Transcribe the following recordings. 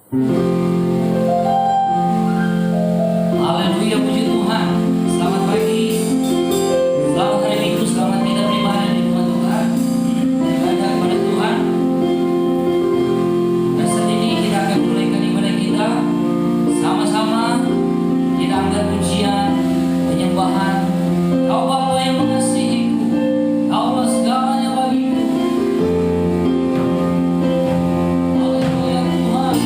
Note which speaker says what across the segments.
Speaker 1: Haleluya, puji Tuhan. Selamat pagi, selamat hari Minggu, selamat kita beribadah di rumah Tuhan, beribadah kepada Tuhan. Dan saat ini kita akan mulaikan ibadah kita sama-sama. Kita angkat pujian, penyembahan. Kau Bapa yang mengasihiku, Kaulah segalanya bagiku. Haleluya Tuhan.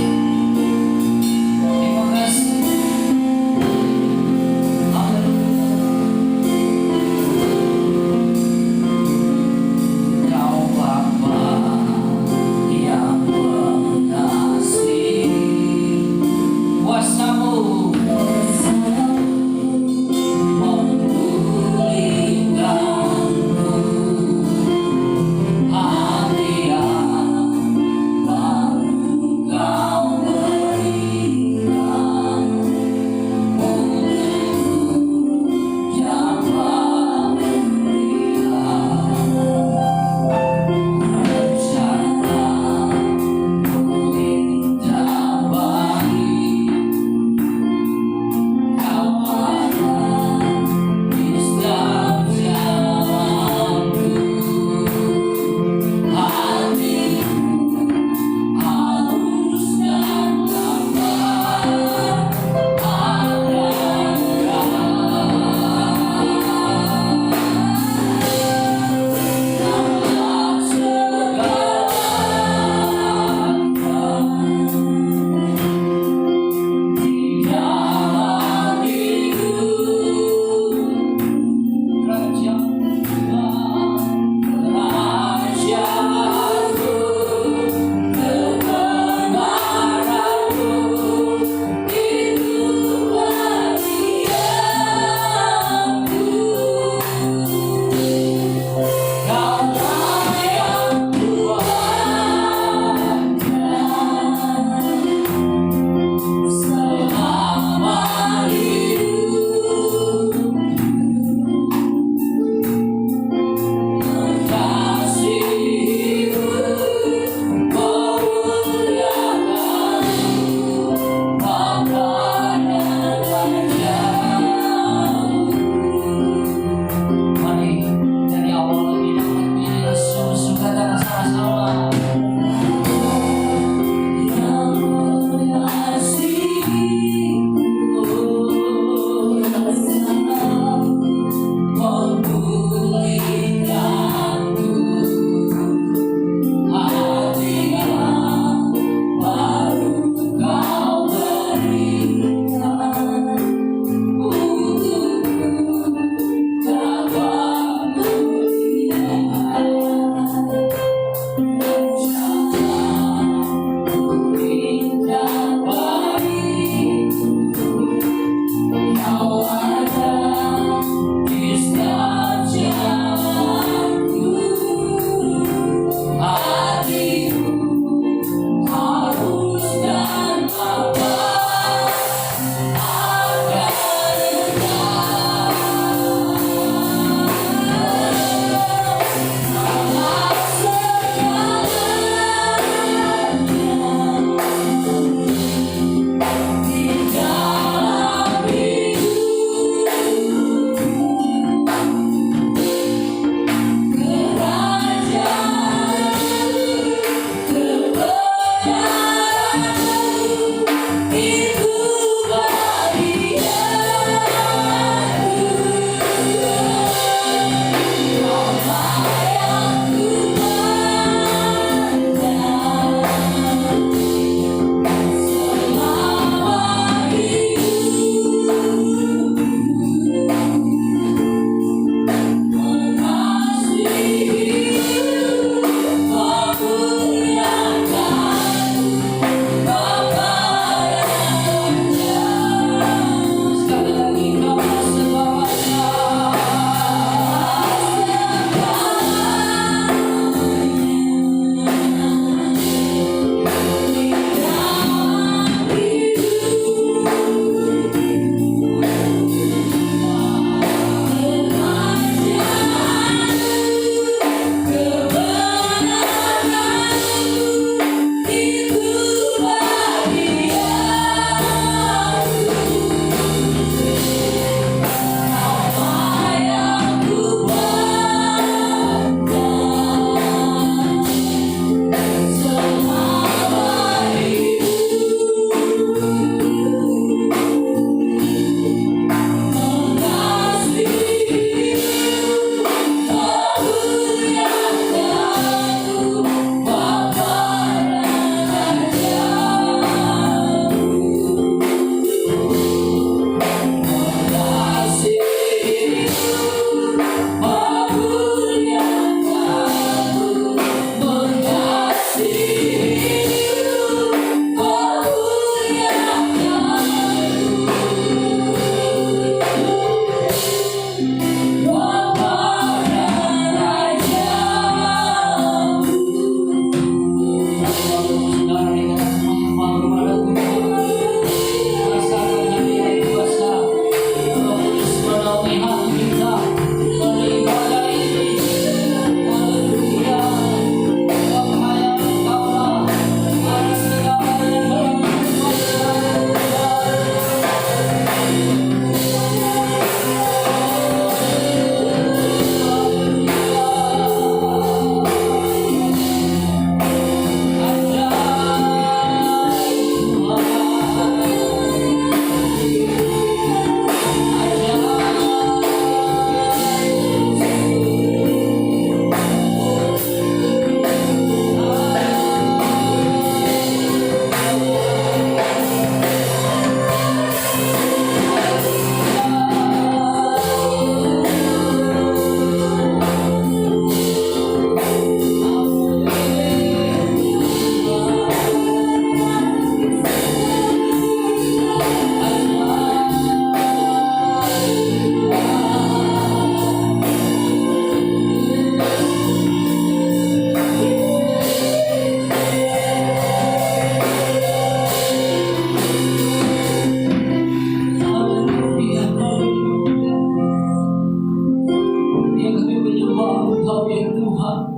Speaker 1: Tuhan.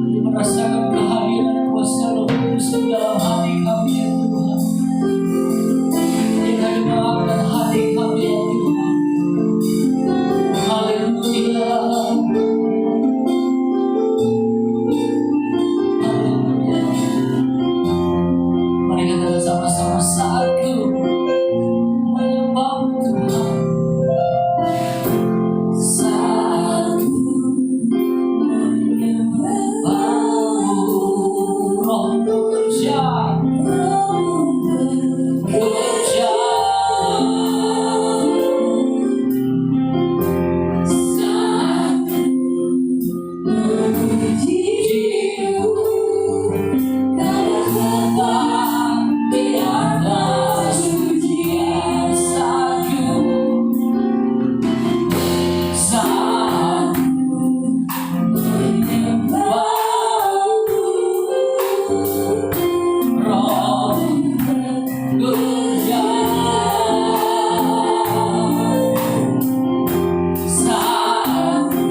Speaker 1: Kami merasakan kehadiran kuasa Roh Kudus dalam hati kami ya Tuhan. Kami mengangkat hati kami ya Tuhan. Haleluya. Mari kita sama-sama saatku menyembah Tuhan. Saatku menyembah-Mu, Roh bekerja, bekerja. Saatku memuji-Mu, Kau tetap di atas pujian. Saatku menyembah-Mu, Roh bekerja. Saatku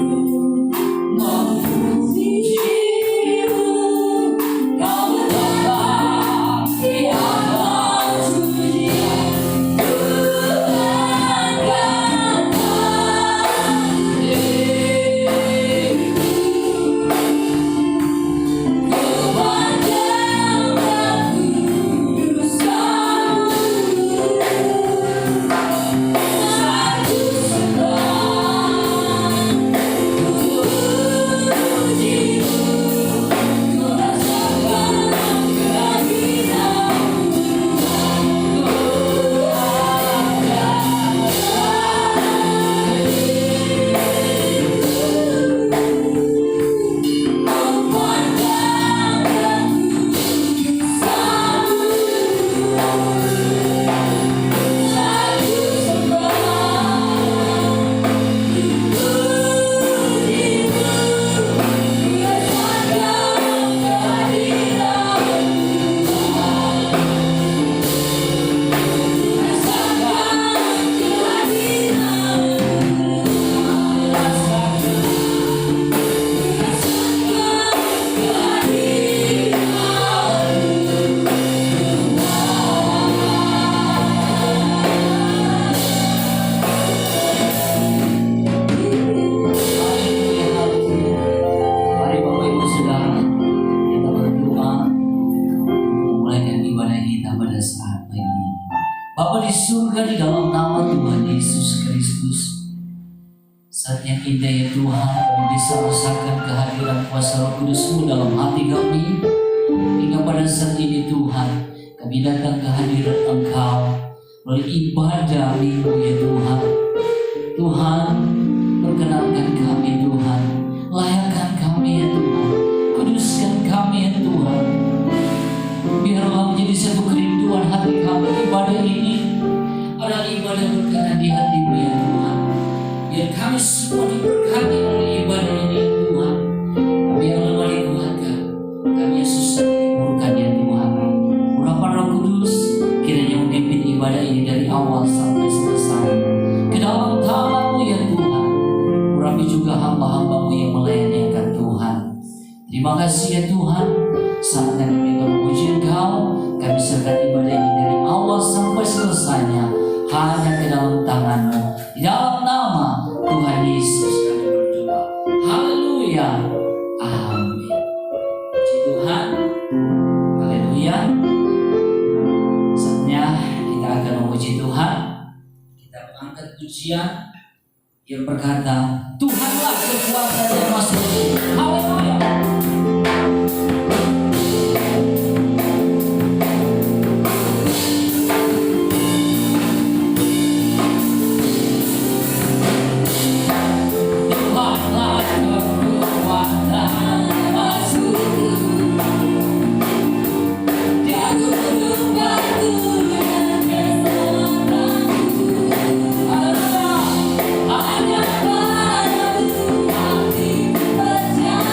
Speaker 1: memuji-Mu, Kau tetap di atas pujian. Mari Bapak Ibu Saudara, kita berdoa memulaikan ibadah kita pada saat pagi ini. Bapa di surga, di dalam nama Tuhan Yesus Kristus, saat yang indah ya Tuhan, kami bisa rasakan kehadiran kuasa Roh Kudus-Mu dalam hati kami. Hingga pada saat ini Tuhan, kami datang ke hadirat Engkau melalui ibadah minggu ya Tuhan. Tuhan, perkenankan kami Tuhan, layakkan kami ya Tuhan, kuduskan kami ya Tuhan. Biarlah menjadi satu kerinduan hati kami ibadah ini adalah ibadah berkenan di hati-Mu ya Tuhan. Biar kami semua diberkati oleh ibadah ini Tuhan. Kami yang lemah dikuatkan, kami yang susah ditimurkan ya Tuhan. Urapan Roh Kudus kiranya memimpin ibadah ini dari awal sampai selesai ke dalam tangan-Mu ya Tuhan. Urapi juga hamba-hamba-Mu yang melayani akan Tuhan. Terima kasih ya Tuhan. Saat kami memuji Engkau, kami serahkan ibadah ini dari awal sampai selesainya hanya ke dalam tangan-Mu. Di dalam nama Tuhan Yesus kami berdoa. Haleluya. Amin. Puji Tuhan. Haleluya. Saatnya kita akan memuji Tuhan. Kita mengangkat pujian yang berkata, Tuhanlah kekuatan yang masuk. Haleluya.
Speaker 2: Hanya padamu hati percaya.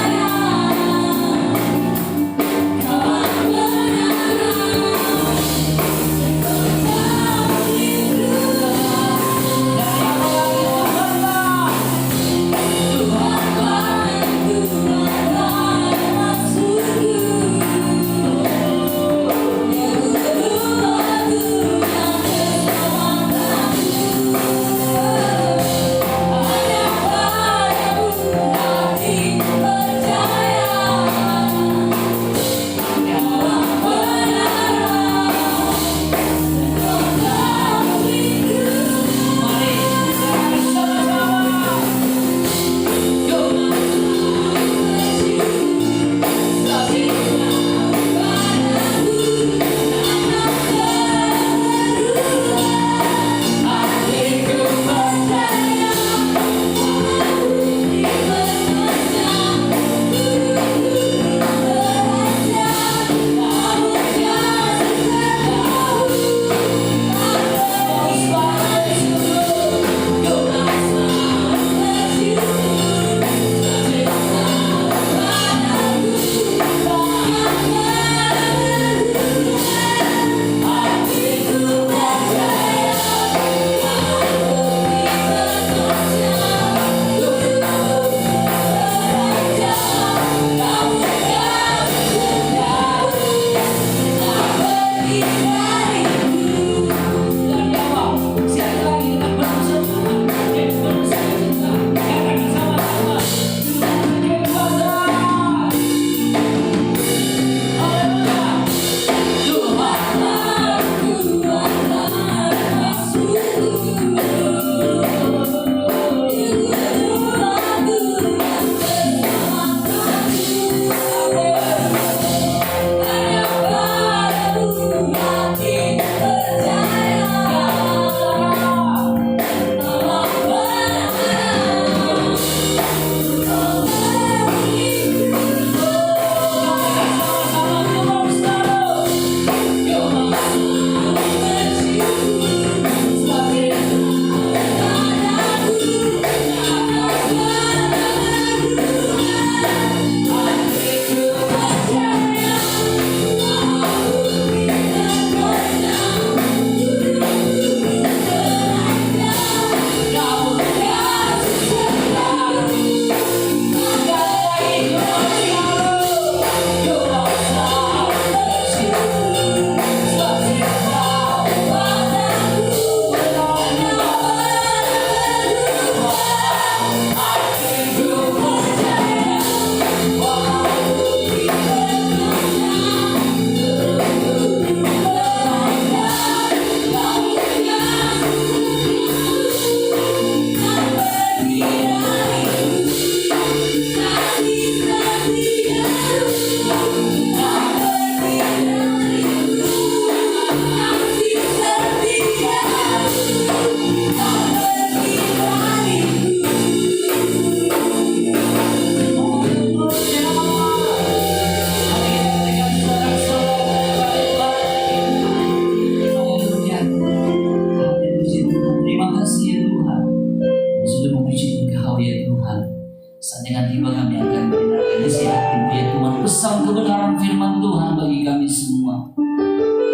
Speaker 1: pesan kebenaran firman Tuhan bagi kami semua.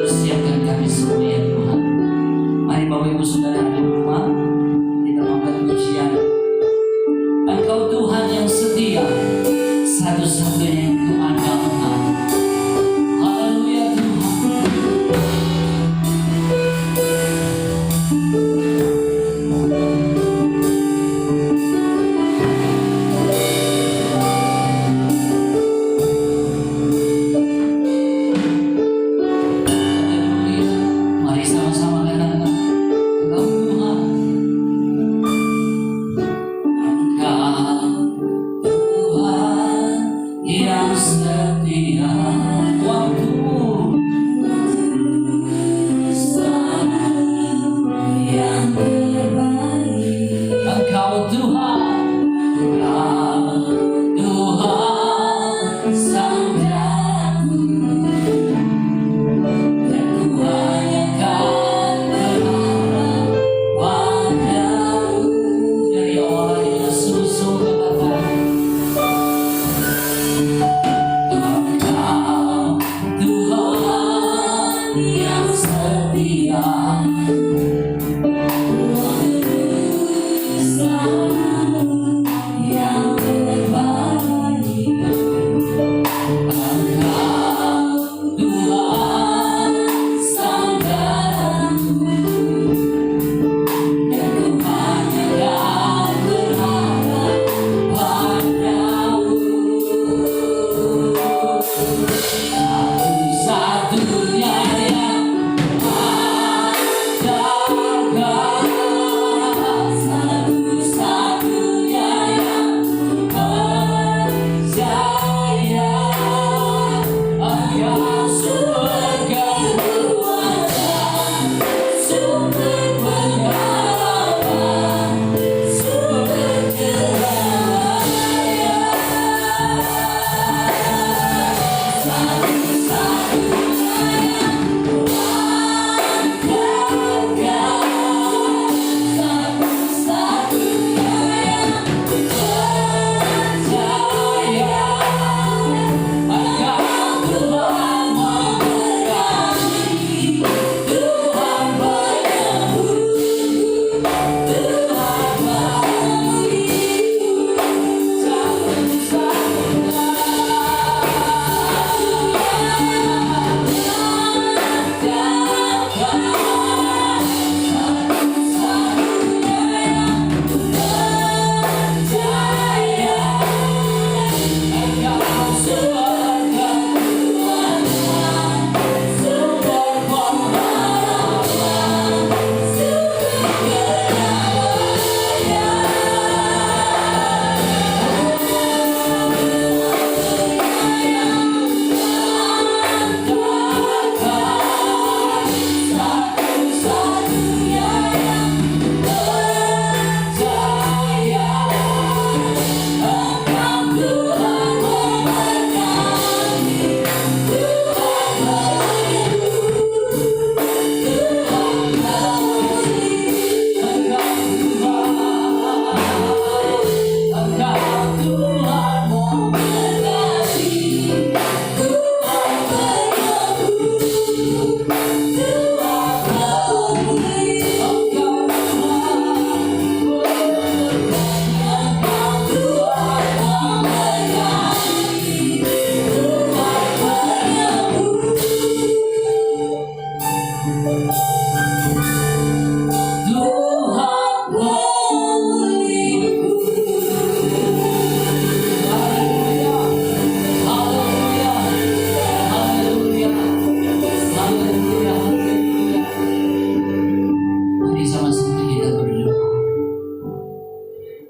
Speaker 1: Persiapkan kami semua ya Tuhan. Mari Bapak Ibu Saudara di rumah, kita angkat pujian. Engkau Tuhan yang setia, satu-satunya yang ku andalkan. Haleluya Tuhan. Mari sama-sama katakan, Engkau Tuhan. Engkau Tuhan yang setia, waktumu selalu yang terbaik. Engkau Tuhan, Engkau Tuhan sang jago, dan ku hanya akan berharap padamu. Dari awal kita sungguh-sungguh katakan, Engkau Tuhan yang setia, selalu yang terbaik. Engkau Tuhan sang jago, dan ku hanya akan berharap padamu. Satu-satunya yang menjaga, satu-satunya yang percaya. Engkau sumber kekuatan, sumber pengharapan, sumber kedamaian.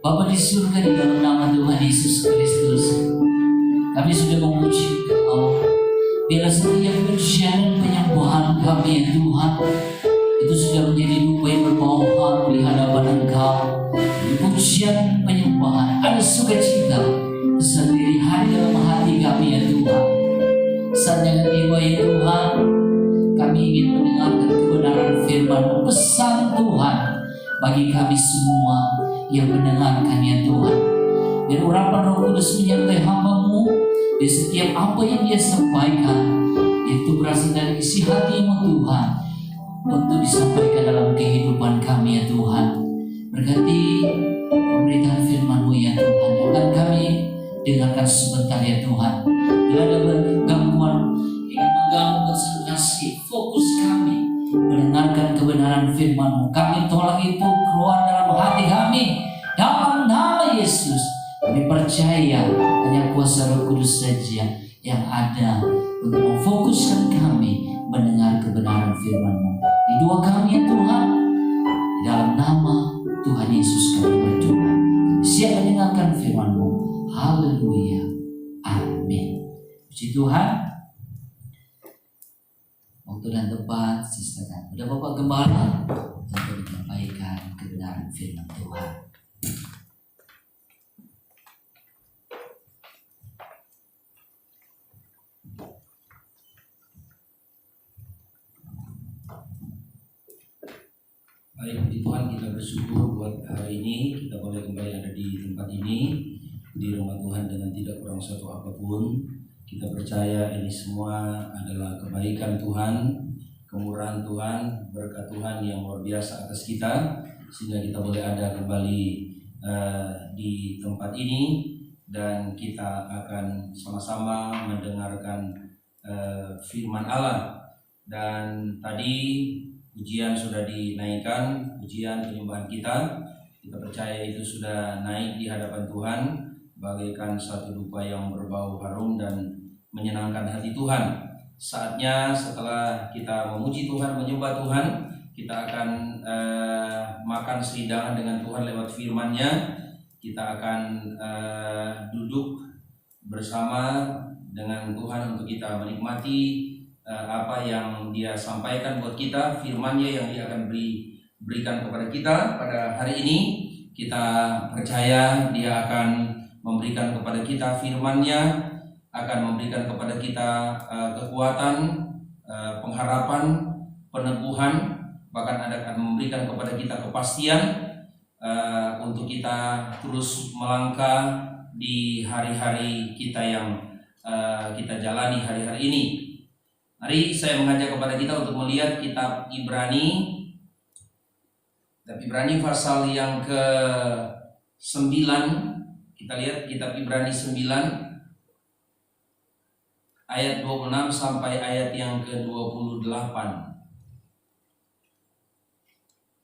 Speaker 1: Bapa di surga, di dalam nama Tuhan Yesus Kristus, kami sudah memuji Engkau. Bila setiap pujian dan penyembahan kami ya Tuhan, itu sudah menjadi duka yang berbau harum di hadapan Engkau. Di pujian penyembahan ada sukacita sendiri hari dalam hati kami ya Tuhan. Saat yang tiba ya Tuhan, kami ingin mendengarkan kebenaran firman-Mu, pesan Tuhan bagi kami semua yang mendengarkan ya Tuhan. Biar urapan Roh Kudus menyertai hamba-Mu, di setiap apa yang dia sampaikan itu berasal dari isi hati-Mu Tuhan, untuk disampaikan dalam kehidupan kami ya Tuhan. Berkati pemberitaan firman-Mu ya Tuhan, yang akan kami dengarkan sebentar ya Tuhan. Bila ada gangguan yang mengganggu konsentrasi fokus kami mendengarkan kebenaran firman-Mu, kami tolak itu keluar dalam hati kami dalam nama Yesus. Kami percaya hanya kuasa Roh Kudus saja yang ada untuk memfokuskan kami mendengar kebenaran firman-Mu. Di doa kami ya Tuhan, di dalam nama Tuhan Yesus kami berdoa. Kami siap mendengarkan firman-Mu. Haleluya. Amin. Puji Tuhan. Waktu dan tempat sisakan. Udah Bapak Gembala untuk menyampaikan kebenaran firman Tuhan.
Speaker 2: Baik, puji Tuhan, kita bersyukur buat hari ini kita boleh kembali ada di tempat ini, di rumah Tuhan dengan tidak kurang satu apapun. Kita percaya ini semua adalah kebaikan Tuhan, kemurahan Tuhan, berkat Tuhan yang luar biasa atas kita, sehingga kita boleh ada kembali di tempat ini, dan kita akan sama-sama mendengarkan firman Allah. Dan tadi pujian sudah dinaikkan, pujian penyembahan kita percaya itu sudah naik di hadapan Tuhan bagaikan satu dupa yang berbau harum dan menyenangkan hati Tuhan. Saatnya setelah kita memuji Tuhan, menyembah Tuhan, kita akan makan sehidangan dengan Tuhan lewat firman-Nya. Kita akan duduk bersama dengan Tuhan untuk kita menikmati apa yang Dia sampaikan buat kita, firman-Nya yang Dia akan berikan kepada kita pada hari ini. Kita percaya Dia akan memberikan kepada kita firman-Nya, akan memberikan kepada kita kekuatan, pengharapan, peneguhan, bahkan akan memberikan kepada kita kepastian untuk kita terus melangkah di hari-hari kita yang kita jalani hari-hari ini. Mari saya mengajak kepada kita untuk melihat kitab Ibrani. Kitab Ibrani pasal yang ke-9. Kita lihat kitab Ibrani 9 ayat 26 sampai ayat yang ke-28.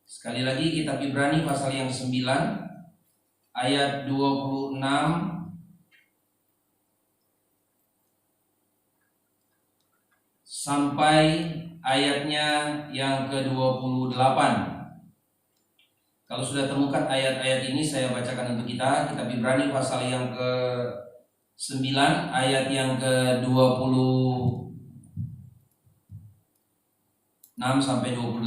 Speaker 2: Sekali lagi kitab Ibrani pasal yang 9 ayat 26 sampai ayatnya yang ke-28. Kalau sudah temukan ayat-ayat ini, saya bacakan untuk kita. Kitab Ibrani pasal yang ke-9 ayat yang ke-26 sampai 28.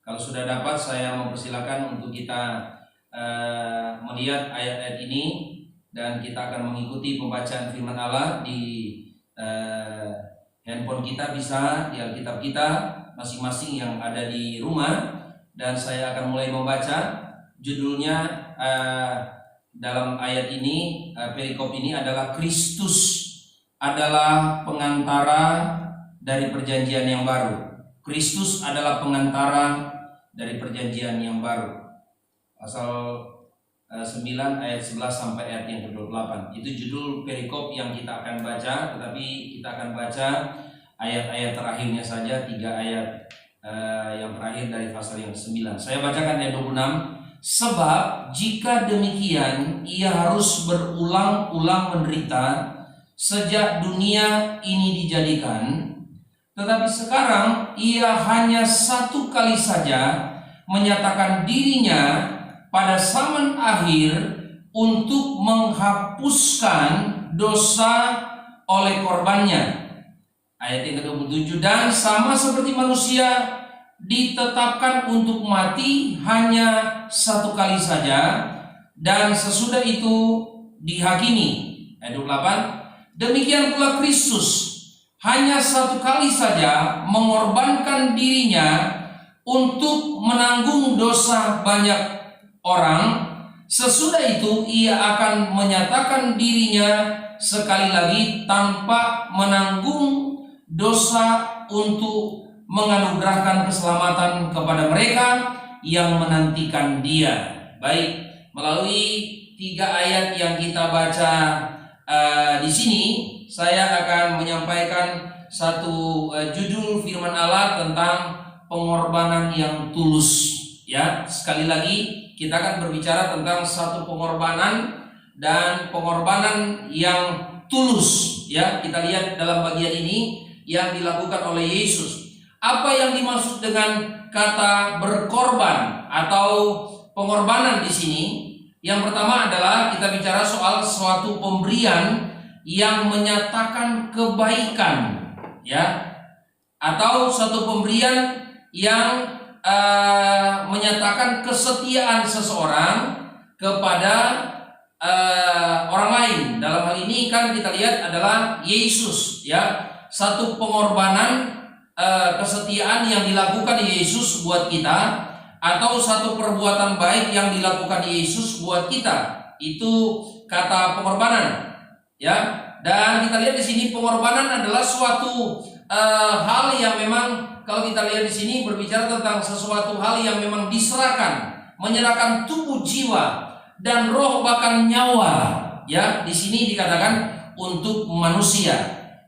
Speaker 2: Kalau sudah dapat, saya mempersilakan untuk kita melihat ayat-ayat ini, dan kita akan mengikuti pembacaan firman Allah di handphone kita, bisa di Alkitab kita masing-masing yang ada di rumah. Dan saya akan mulai membaca. Judulnya dalam ayat ini, perikop ini adalah Kristus adalah pengantara dari perjanjian yang baru. Kristus adalah pengantara dari perjanjian yang baru. Pasal 9 ayat 11 sampai ayat yang ke-28. Itu judul perikop yang kita akan baca, tetapi kita akan baca ayat-ayat terakhirnya saja, 3 ayat yang terakhir dari pasal yang ke-9. Saya bacakan ayat 26. Sebab jika demikian ia harus berulang-ulang menderita sejak dunia ini dijadikan, tetapi sekarang ia hanya satu kali saja menyatakan dirinya pada zaman akhir untuk menghapuskan dosa oleh korbannya. Ayat yang ke-27, dan sama seperti manusia ditetapkan untuk mati hanya satu kali saja, dan sesudah itu dihakimi. Ayat 28, demikian pula Kristus hanya satu kali saja mengorbankan dirinya untuk menanggung dosa banyak orang. Sesudah itu ia akan menyatakan dirinya sekali lagi tanpa menanggung dosa untuk menganugerahkan keselamatan kepada mereka yang menantikan Dia. Baik, melalui 3 ayat yang kita baca di sini, saya akan menyampaikan satu judul firman Allah tentang pengorbanan yang tulus. Ya, sekali lagi kita akan berbicara tentang satu pengorbanan dan pengorbanan yang tulus. Ya, kita lihat dalam bagian ini yang dilakukan oleh Yesus. Apa yang dimaksud dengan kata berkorban atau pengorbanan di sini? Yang pertama adalah kita bicara soal suatu pemberian yang menyatakan kebaikan, ya, atau suatu pemberian yang menyatakan kesetiaan seseorang kepada orang lain. Dalam hal ini kan kita lihat adalah Yesus, ya, satu pengorbanan kesetiaan yang dilakukan Yesus buat kita, atau satu perbuatan baik yang dilakukan Yesus buat kita. Itu kata pengorbanan, ya. Dan kita lihat di sini pengorbanan adalah suatu hal yang memang, kalau kita lihat di sini berbicara tentang sesuatu hal yang memang diserahkan, menyerahkan tubuh, jiwa, dan roh, bahkan nyawa. Ya, di sini dikatakan untuk manusia.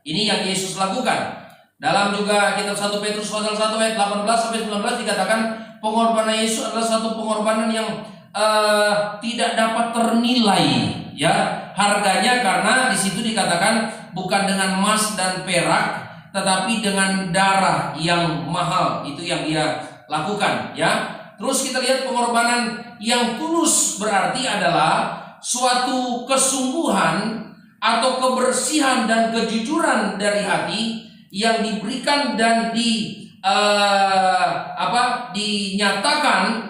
Speaker 2: Ini yang Yesus lakukan. Dalam juga kitab 1 Petrus pasal 1 ayat 18 sampai 19 dikatakan pengorbanan Yesus adalah satu pengorbanan yang tidak dapat ternilai, ya, harganya, karena di situ dikatakan bukan dengan emas dan perak, tetapi dengan darah yang mahal. Itu yang Dia lakukan, ya. Terus kita lihat pengorbanan yang tulus berarti adalah suatu kesungguhan atau kebersihan dan kejujuran dari hati yang diberikan dan dinyatakan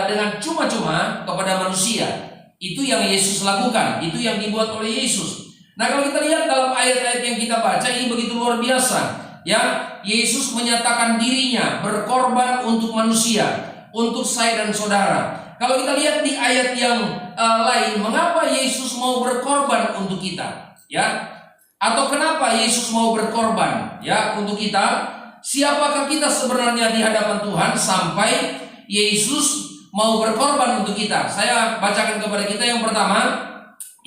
Speaker 2: dengan cuma-cuma kepada manusia. Itu yang Yesus lakukan, itu yang dibuat oleh Yesus. Nah, kalau kita lihat dalam ayat-ayat yang kita baca ini begitu luar biasa, ya. Yesus menyatakan dirinya berkorban untuk manusia, untuk saya dan saudara. Kalau kita lihat di ayat yang lain, mengapa Yesus mau berkorban untuk kita, ya? Atau kenapa Yesus mau berkorban, ya, untuk kita? Siapakah kita sebenarnya di hadapan Tuhan sampai Yesus mau berkorban untuk kita? Saya bacakan kepada kita yang pertama,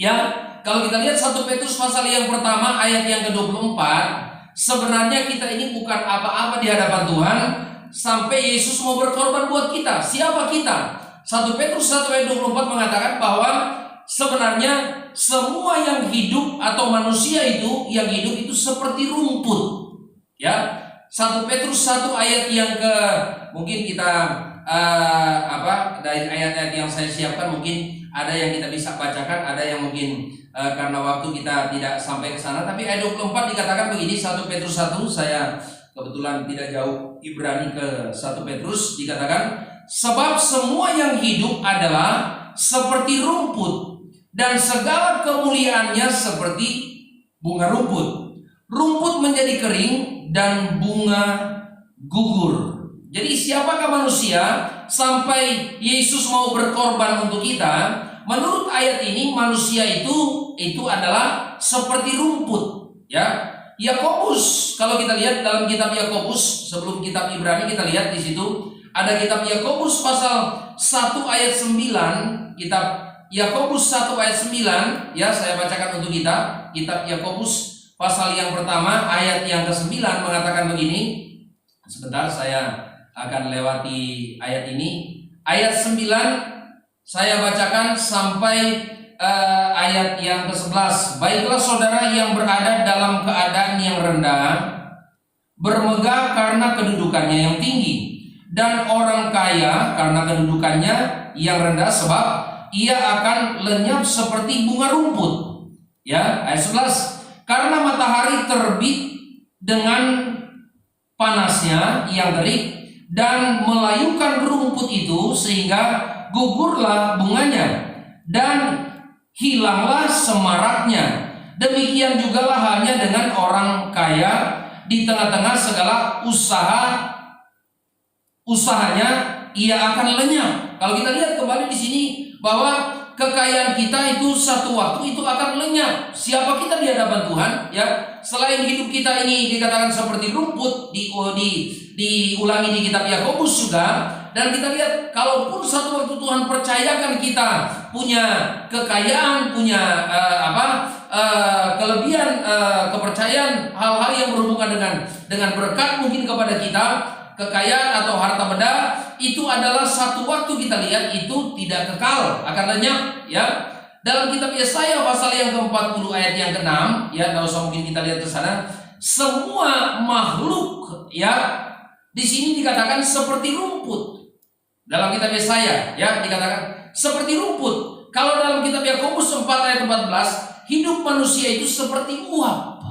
Speaker 2: ya. Kalau kita lihat 1 Petrus pasal yang pertama ayat yang ke-24, sebenarnya kita ini bukan apa-apa di hadapan Tuhan sampai Yesus mau berkorban buat kita. Siapa kita? 1 Petrus 1 ayat 24 mengatakan bahwa sebenarnya semua yang hidup atau manusia itu yang hidup itu seperti rumput, ya. 1 Petrus 1 ayat yang ke, mungkin kita dari ayat-ayat yang saya siapkan mungkin ada yang kita bisa bacakan, ada yang mungkin karena waktu kita tidak sampai ke sana. Tapi ayat 24 dikatakan begini, 1 Petrus 1, saya kebetulan tidak jauh Ibrani ke 1 Petrus, dikatakan sebab semua yang hidup adalah seperti rumput dan segala kemuliaannya seperti bunga rumput. Rumput menjadi kering dan bunga gugur. Jadi siapakah manusia sampai Yesus mau berkorban untuk kita? Menurut ayat ini manusia itu adalah seperti rumput, ya. Yakobus, kalau kita lihat dalam kitab Yakobus sebelum kitab Ibrani, kita lihat di situ ada kitab Yakobus pasal 1 ayat 9, kitab Yakobus 1 ayat 9, ya, saya bacakan untuk kita. Kitab Yakobus pasal yang pertama ayat yang ke-9 mengatakan begini. Sebentar, saya akan lewati ayat ini. Ayat 9 saya bacakan sampai ayat yang ke-11. Baiklah saudara yang berada dalam keadaan yang rendah, bermegah karena kedudukannya yang tinggi, dan orang kaya karena kedudukannya yang rendah, sebab ia akan lenyap seperti bunga rumput. Ya, ayat 11. Karena matahari terbit dengan panasnya yang terik dan melayukan rumput itu, sehingga gugurlah bunganya dan hilanglah semaraknya. Demikian juga halnya dengan orang kaya, di tengah-tengah segala usahanya ia akan lenyap. Kalau kita lihat kembali di sini bahwa kekayaan kita itu satu waktu itu akan lenyap. Siapa kita di hadapan Tuhan? Ya, selain hidup kita ini dikatakan seperti rumput, diulangi di kitab Yakobus juga. Dan kita lihat, kalaupun satu waktu Tuhan percayakan kita punya kekayaan, punya kelebihan, kepercayaan, hal-hal yang berhubungan dengan berkat mungkin kepada kita, kekayaan atau harta benda, itu adalah satu waktu kita lihat itu tidak kekal, akan lenyap. Ya, dalam kitab Yesaya pasal yang ke-40 ayat yang ke-6, ya, tidak usah mungkin kita lihat ke sana. Semua makhluk, ya, di sini dikatakan seperti rumput. Dalam kitab Yesaya, ya, dikatakan seperti rumput. Kalau dalam kitab Yakobus 4 ayat 14, hidup manusia itu seperti uap.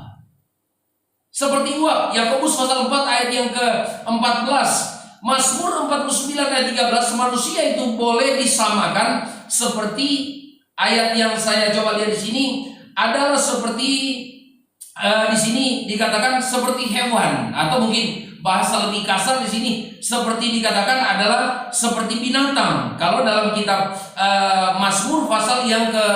Speaker 2: Seperti uap. Yakobus pasal 4 ayat yang ke-14. Mazmur 49 ayat 13, manusia itu boleh disamakan seperti ayat yang saya coba lihat di sini adalah seperti di sini dikatakan seperti hewan, atau mungkin bahasa lebih kasar di sini seperti dikatakan adalah seperti binatang. Kalau dalam kitab Mazmur pasal yang ke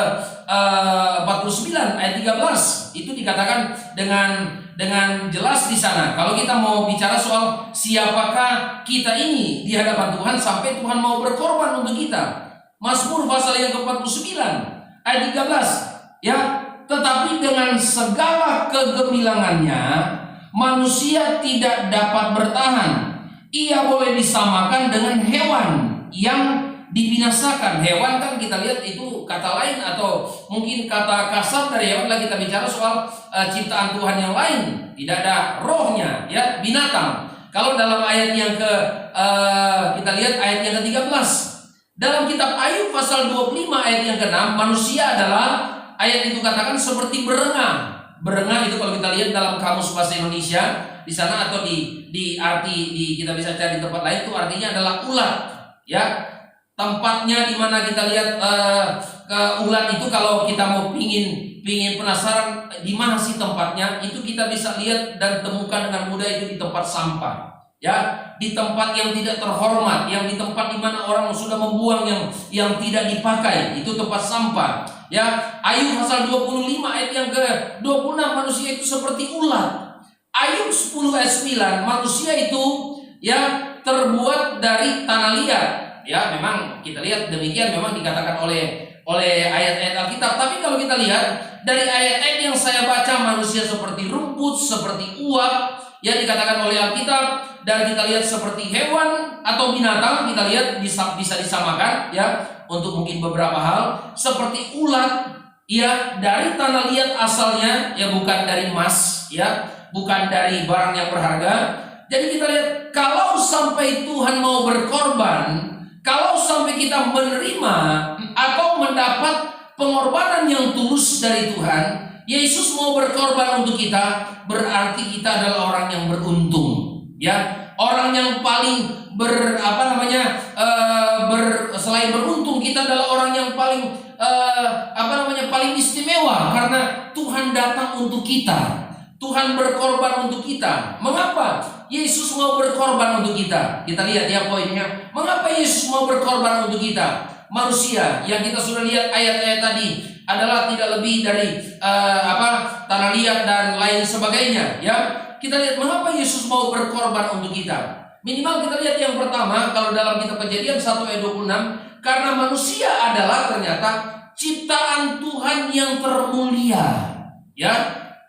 Speaker 2: 49 ayat 13 itu dikatakan dengan jelas di sana. Kalau kita mau bicara soal siapakah kita ini di hadapan Tuhan sampai Tuhan mau berkorban untuk kita. Mazmur pasal yang ke-49 ayat 13, ya, tetapi dengan segala kegemilangannya manusia tidak dapat bertahan. Ia boleh disamakan dengan hewan yang dibinasakan. Hewan kan kita lihat itu kata lain atau mungkin kata kasar dari hewan lah, kita bicara soal ciptaan Tuhan yang lain, tidak ada rohnya, ya, binatang. Kalau dalam ayat yang kita lihat ayat yang ke-13 dalam kitab Ayub pasal 25 ayat yang ke-6, manusia adalah, ayat itu katakan seperti berenang. Berenang itu kalau kita lihat dalam kamus bahasa Indonesia di sana atau di arti kita bisa cari tempat lain, itu artinya adalah ulat, ya. Tempatnya di mana kita lihat ke ulat itu, kalau kita mau pingin penasaran di mana sih tempatnya, itu kita bisa lihat dan temukan dengan mudah itu di tempat sampah, ya, di tempat yang tidak terhormat, yang di tempat di mana orang sudah membuang yang tidak dipakai, itu tempat sampah. Ya, Ayub pasal 25 ayat yang ke-26, manusia itu seperti ulat. Ayub 10 ayat 9, manusia itu, ya, terbuat dari tanah liat. Ya, memang kita lihat demikian memang dikatakan oleh ayat-ayat Alkitab. Tapi kalau kita lihat dari ayat-ayat yang saya baca, manusia seperti rumput, seperti uap, ya, dikatakan oleh Alkitab. Dan kita lihat seperti hewan atau binatang, kita lihat bisa disamakan, ya, untuk mungkin beberapa hal. Seperti ulat, ya, dari tanah liat asalnya, ya, bukan dari emas, ya, bukan dari barang yang berharga. Jadi kita lihat, kalau sampai Tuhan mau berkorban, kalau sampai kita menerima atau mendapat pengorbanan yang tulus dari Tuhan, Yesus mau berkorban untuk kita, berarti kita adalah orang yang beruntung. Ya, orang yang paling selain beruntung, kita adalah orang yang paling paling istimewa karena Tuhan datang untuk kita. Tuhan berkorban untuk kita. Mengapa Yesus mau berkorban untuk kita? Kita lihat, ya, poinnya. Mengapa Yesus mau berkorban untuk kita? Manusia yang kita sudah lihat ayat-ayat tadi adalah tidak lebih dari tanah liat dan lain sebagainya, ya. Kita lihat mengapa Yesus mau berkorban untuk kita. Minimal kita lihat yang pertama, kalau dalam kitab Kejadian 1 ayat 26, karena manusia adalah ternyata ciptaan Tuhan yang termulia, ya,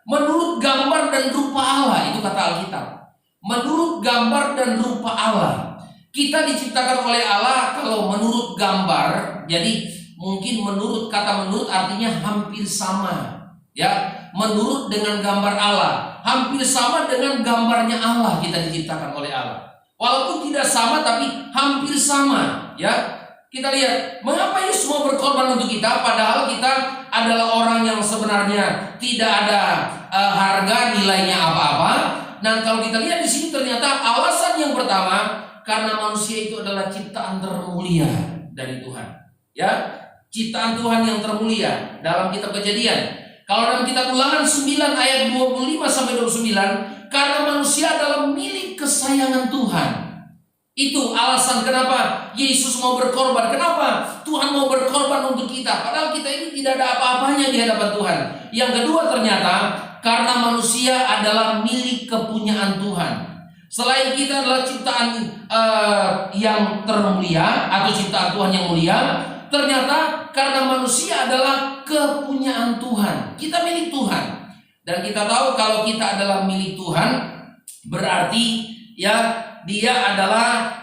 Speaker 2: menurut gambar dan rupa Allah, itu kata Alkitab. Menurut gambar dan rupa Allah. Kita diciptakan oleh Allah kalau menurut gambar, jadi mungkin menurut artinya hampir sama, ya, menurut dengan gambar Allah. Hampir sama dengan gambarnya Allah kita diciptakan oleh Allah. Walaupun tidak sama tapi hampir sama, ya. Kita lihat mengapa Yesus mau berkorban untuk kita, padahal kita adalah orang yang sebenarnya tidak ada harga nilainya apa-apa. Dan kalau kita lihat di sini ternyata alasan yang pertama, karena manusia itu adalah ciptaan termulia dari Tuhan, ya. Ciptaan Tuhan yang termulia dalam kitab Kejadian. Kalau dalam kitab Ulangan 9 ayat 25 sampai 29, karena manusia adalah milik kesayangan Tuhan. Itu alasan kenapa Yesus mau berkorban. Kenapa Tuhan mau berkorban untuk kita? Padahal kita ini tidak ada apa-apanya di hadapan Tuhan. Yang kedua ternyata karena manusia adalah milik kepunyaan Tuhan. Selain kita adalah ciptaan yang termulia atau ciptaan Tuhan yang mulia, ternyata karena manusia adalah kepunyaan Tuhan. Kita milik Tuhan. Dan kita tahu kalau kita adalah milik Tuhan, berarti ya Dia adalah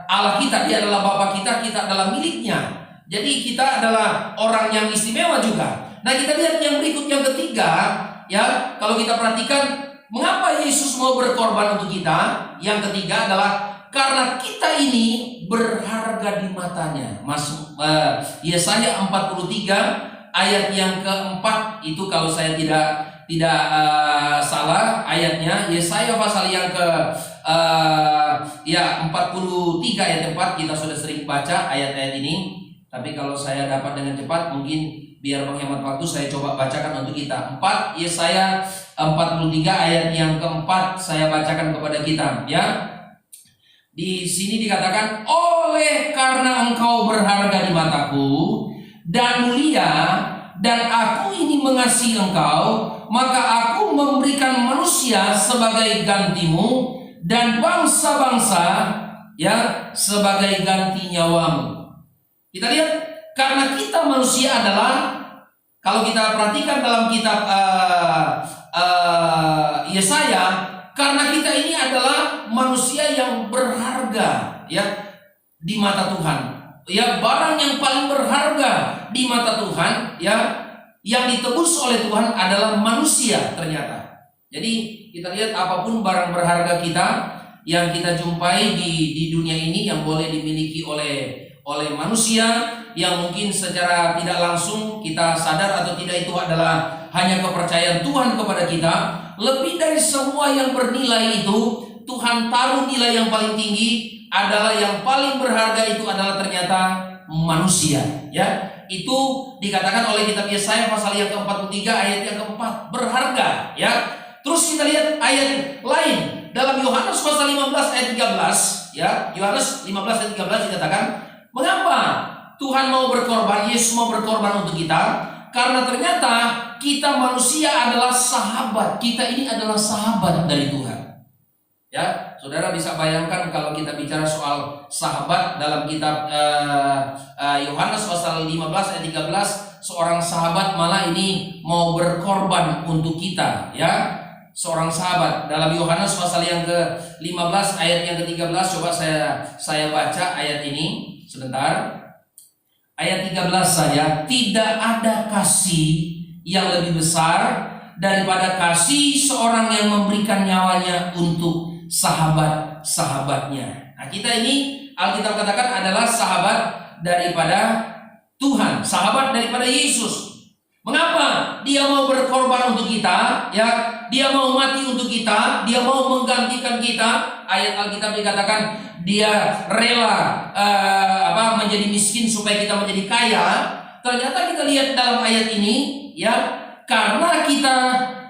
Speaker 2: Allah kita, Dia adalah Bapa kita, kita adalah miliknya. Jadi kita adalah orang yang istimewa juga. Nah, kita lihat yang berikut, yang ketiga, ya, kalau kita perhatikan mengapa Yesus mau berkorban untuk kita? Yang ketiga adalah karena kita ini berharga di matanya. Masuk Yesaya 43 ayat yang keempat, itu kalau saya tidak salah ayatnya, Yesaya pasal yang ke 43 ayat 4. Kita sudah sering baca ayat-ayat ini, tapi kalau saya dapat dengan cepat, mungkin biar menghemat waktu, saya coba bacakan untuk kita. Yesaya 43 ayat yang keempat, saya bacakan kepada kita, ya. Di sini dikatakan, oleh karena engkau berharga di mataku dan mulia, dan aku ini mengasihi engkau, maka aku memberikan manusia sebagai gantimu dan bangsa-bangsa, ya, sebagai ganti nyawamu. Kita lihat, karena kita manusia adalah, kalau kita perhatikan dalam kitab Yesaya, karena kita ini adalah manusia yang berharga, ya, di mata Tuhan. Ya, barang yang paling berharga di mata Tuhan, ya, yang ditebus oleh Tuhan adalah manusia ternyata. Jadi kita lihat apapun barang berharga kita yang kita jumpai di dunia ini yang boleh dimiliki oleh manusia, yang mungkin secara tidak langsung kita sadar atau tidak itu adalah hanya kepercayaan Tuhan kepada kita. Lebih dari semua yang bernilai itu, Tuhan taruh nilai yang paling tinggi adalah yang paling berharga itu adalah ternyata manusia, ya. Itu dikatakan oleh kitab Yesaya pasal yang ke-43 ayat yang keempat, berharga, ya. Terus kita lihat ayat lain dalam Yohanes pasal 15 ayat 13, ya. Yohanes 15 ayat 13 dikatakan, mengapa Tuhan mau berkorban, Yesus mau berkorban untuk kita? Karena ternyata kita manusia adalah sahabat. Kita ini adalah sahabat dari Tuhan. Ya, saudara bisa bayangkan kalau kita bicara soal sahabat dalam kitab Yohanes pasal 15 ayat 13, seorang sahabat malah ini mau berkorban untuk kita, ya. Seorang sahabat dalam Yohanes pasal yang ke-15 ayat yang ke-13, coba saya baca ayat ini sebentar. Ayat 13 saja, tidak ada kasih yang lebih besar daripada kasih seorang yang memberikan nyawanya untuk sahabat-sahabatnya. Nah, kita ini Alkitab katakan adalah sahabat daripada Tuhan, sahabat daripada Yesus. Mengapa dia mau berkorban untuk kita? Ya, dia mau mati untuk kita, dia mau menggantikan kita. Ayat Alkitab dikatakan dia rela menjadi miskin supaya kita menjadi kaya. Ternyata kita lihat dalam ayat ini, ya, karena kita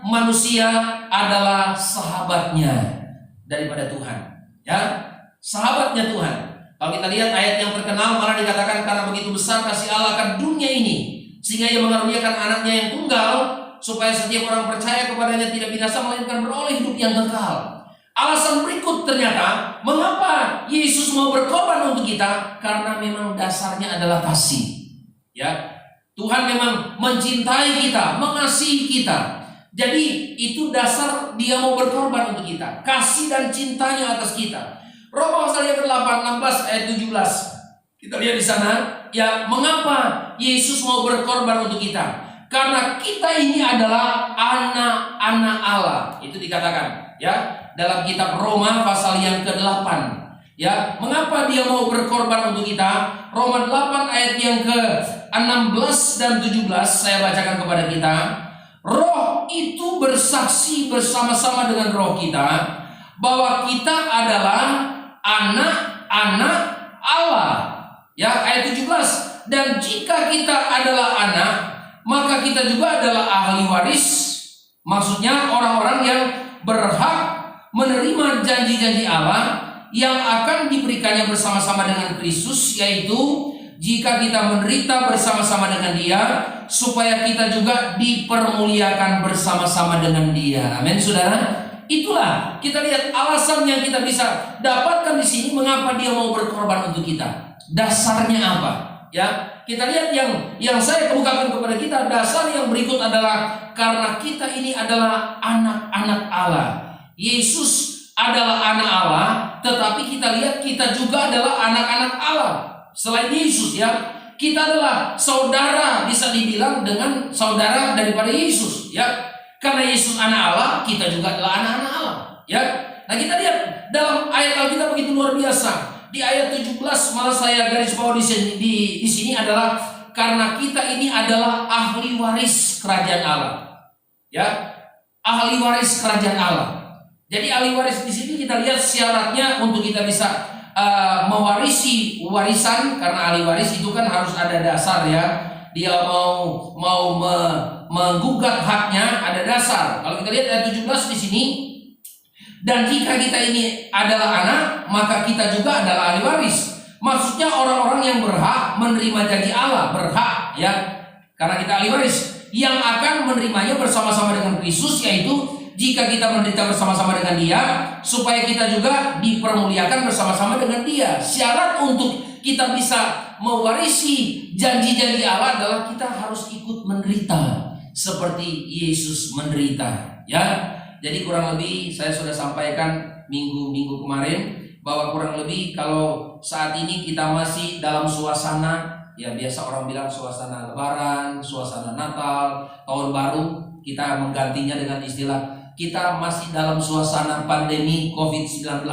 Speaker 2: manusia adalah sahabatnya daripada Tuhan, ya, sahabatnya Tuhan. Kalau kita lihat ayat yang terkenal, malah dikatakan karena begitu besar kasih Allah akan dunia ini, sehingga Ia mengaruniakan anaknya yang tunggal, supaya setiap orang percaya kepadanya tidak binasa melainkan beroleh hidup yang kekal. Alasan berikut ternyata mengapa Yesus mau berkorban untuk kita, karena memang dasarnya adalah kasih. Ya, Tuhan memang mencintai kita, mengasihi kita. Jadi itu dasar Dia mau berkorban untuk kita, kasih dan cintanya atas kita. Roma pasal yang ke-8 16 ayat 17. Kita lihat di sana, ya, mengapa Yesus mau berkorban untuk kita? Karena kita ini adalah anak-anak Allah. Itu dikatakan, ya, dalam kitab Roma pasal yang ke-8. Ya, mengapa Dia mau berkorban untuk kita? Roma 8 ayat yang ke-16 dan 17 saya bacakan kepada kita. Roh itu bersaksi bersama-sama dengan roh kita bahwa kita adalah anak-anak Allah. Ya, ayat 17. Dan jika kita adalah anak, maka kita juga adalah ahli waris. Maksudnya orang-orang yang berhak menerima janji-janji Allah yang akan diberikannya bersama-sama dengan Kristus, yaitu jika kita menderita bersama-sama dengan Dia, supaya kita juga dipermuliakan bersama-sama dengan Dia. Amin, saudara. Itulah kita lihat alasan yang kita bisa dapatkan di sini mengapa Dia mau berkorban untuk kita. Dasarnya apa? Ya, kita lihat yang saya kemukakan kepada kita, dasar yang berikut adalah karena kita ini adalah anak-anak Allah. Yesus adalah anak Allah, tetapi kita lihat kita juga adalah anak-anak Allah. Selain Yesus, ya, kita adalah saudara, bisa dibilang dengan saudara daripada Yesus, ya. Karena Yesus anak Allah, kita juga adalah anak-anak Allah, ya. Nah, kita lihat dalam ayat Alkitab begitu luar biasa. Di ayat 17 malah saya garis bawah di sini adalah karena kita ini adalah ahli waris kerajaan Allah. Ya, ahli waris kerajaan Allah. Jadi ahli waris di sini kita lihat syaratnya untuk kita bisa mewarisi warisan, karena ahli waris itu kan harus ada dasar, ya. Dia mau menggugat haknya, ada dasar. Kalau kita lihat ayat 17 di sini, dan jika kita ini adalah anak, maka kita juga adalah ahli waris. Maksudnya orang-orang yang berhak menerima janji Allah, berhak, ya, karena kita ahli waris yang akan menerimanya bersama-sama dengan Kristus, yaitu jika kita menderita bersama-sama dengan Dia, supaya kita juga dipermuliakan bersama-sama dengan Dia. Syarat untuk kita bisa mewarisi janji-janji Allah adalah kita harus ikut menderita seperti Yesus menderita, ya. Jadi kurang lebih saya sudah sampaikan minggu kemarin bahwa kurang lebih kalau saat ini kita masih dalam suasana, ya, biasa orang bilang suasana Lebaran, suasana Natal, Tahun Baru, kita menggantinya dengan istilah kita masih dalam suasana pandemi COVID-19,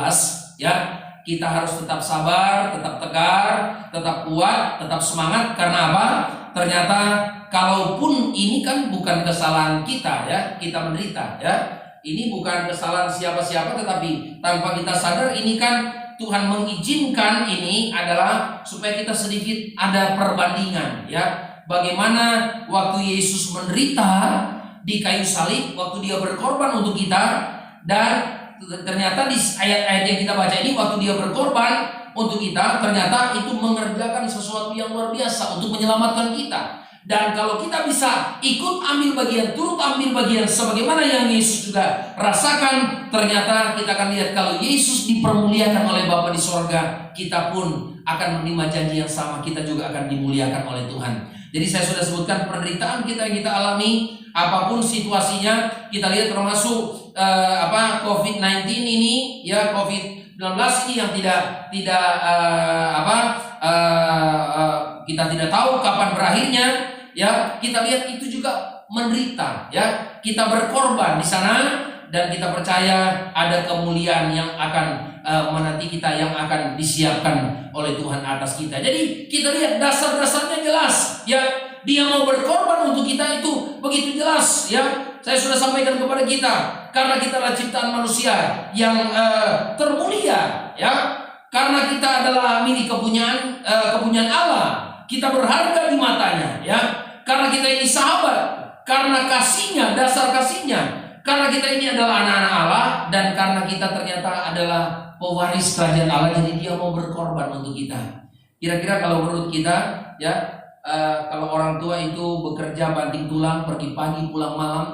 Speaker 2: ya. Kita harus tetap sabar, tetap tegar, tetap kuat, tetap semangat. Karena apa? Ternyata kalaupun ini kan bukan kesalahan kita, ya, kita menderita, ya. Ini bukan kesalahan siapa-siapa, tetapi tanpa kita sadar ini kan Tuhan mengizinkan ini adalah supaya kita sedikit ada perbandingan, ya. Bagaimana waktu Yesus menderita di kayu salib, waktu Dia berkorban untuk kita, dan ternyata di ayat-ayat yang kita baca ini waktu Dia berkorban untuk kita, ternyata itu mengerjakan sesuatu yang luar biasa untuk menyelamatkan kita. Dan kalau kita bisa ikut ambil bagian, turut ambil bagian sebagaimana yang Yesus juga rasakan, ternyata kita akan lihat kalau Yesus dipermuliakan oleh Bapa di sorga, kita pun akan menerima janji yang sama, kita juga akan dimuliakan oleh Tuhan. Jadi saya sudah sebutkan penderitaan kita yang kita alami, apapun situasinya, kita lihat termasuk COVID-19 ini, ya, COVID-19 ini yang kita tidak tahu kapan berakhirnya, ya. Kita lihat itu juga menderita, ya. Kita berkorban di sana dan kita percaya ada kemuliaan yang akan menanti kita, yang akan disiapkan oleh Tuhan atas kita. Jadi kita lihat dasar-dasarnya jelas, ya. Dia mau berkorban untuk kita itu begitu jelas, ya. Saya sudah sampaikan kepada kita, karena kita adalah ciptaan manusia yang termulia, ya. Karena kita adalah milik kepunyaan Allah. Kita berharga di matanya, ya. Karena kita ini sahabat, karena kasihnya, dasar kasihnya. Karena kita ini adalah anak-anak Allah, dan karena kita ternyata adalah pewaris kerajaan Allah, jadi Dia mau berkorban untuk kita. Kira-kira kalau menurut kita, ya, kalau orang tua itu bekerja banting tulang, pergi pagi pulang malam,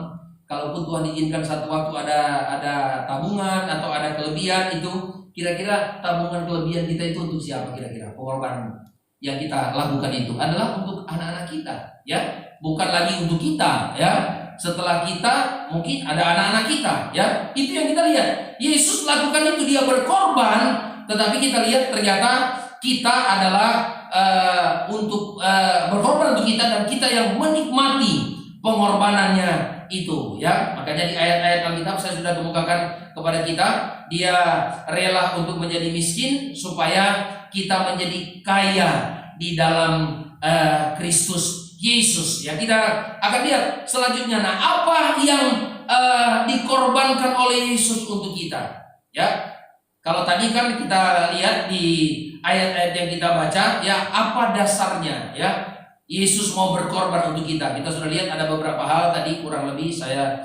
Speaker 2: kalaupun Tuhan izinkan satu waktu ada tabungan atau ada kelebihan, itu kira-kira tabungan kelebihan kita itu untuk siapa? Kira-kira pengorbanan yang kita lakukan itu adalah untuk anak-anak kita, ya, bukan lagi untuk kita, ya. Setelah kita mungkin ada anak-anak kita, ya. Itu yang kita lihat. Yesus lakukan itu, Dia berkorban, tetapi kita lihat ternyata kita adalah untuk berkorban untuk kita, dan kita yang menikmati pengorbanannya itu, ya. Makanya di ayat-ayat Alkitab saya sudah kemukakan kepada kita, Dia rela untuk menjadi miskin supaya kita menjadi kaya di dalam Kristus Yesus, ya. Kita akan lihat selanjutnya, nah, apa yang dikorbankan oleh Yesus untuk kita, ya. Kalau tadi kan kita lihat di ayat-ayat yang kita baca, ya, apa dasarnya, ya. Yesus mau berkorban untuk kita. Kita sudah lihat ada beberapa hal tadi, kurang lebih saya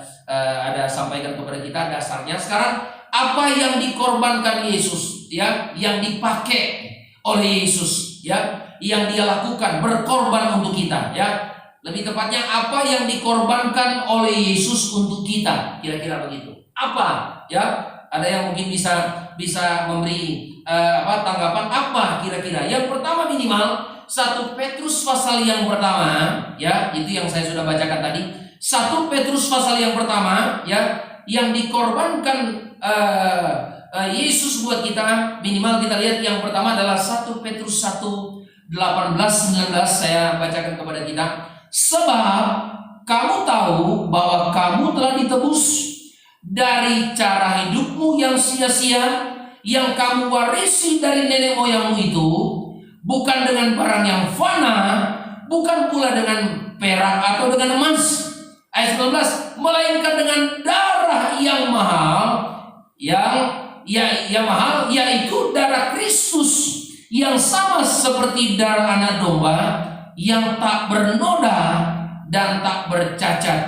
Speaker 2: ada sampaikan kepada kita dasarnya. Sekarang apa yang dikorbankan Yesus? ya yang dipakai oleh Yesus, ya yang dia lakukan, berkorban untuk kita, ya. Lebih tepatnya apa yang dikorbankan oleh Yesus untuk kita, kira-kira begitu. Apa, ya? Ada yang mungkin bisa memberi tanggapan apa kira-kira. Yang pertama minimal 1 Petrus pasal yang pertama, ya, itu yang saya sudah bacakan tadi. 1 Petrus pasal yang pertama, ya, yang dikorbankan Yesus buat kita, minimal kita lihat yang pertama adalah 1 Petrus 1:18-19. Saya bacakan kepada kita. Sebab kamu tahu bahwa kamu telah ditebus dari cara hidupmu yang sia-sia yang kamu warisi dari nenek moyangmu itu, bukan dengan barang yang fana, bukan pula dengan perak atau dengan emas. Ayat 19, melainkan dengan darah yang mahal, yang mahal, yaitu darah Kristus, yang sama seperti darah anak domba, yang tak bernoda dan tak bercacat.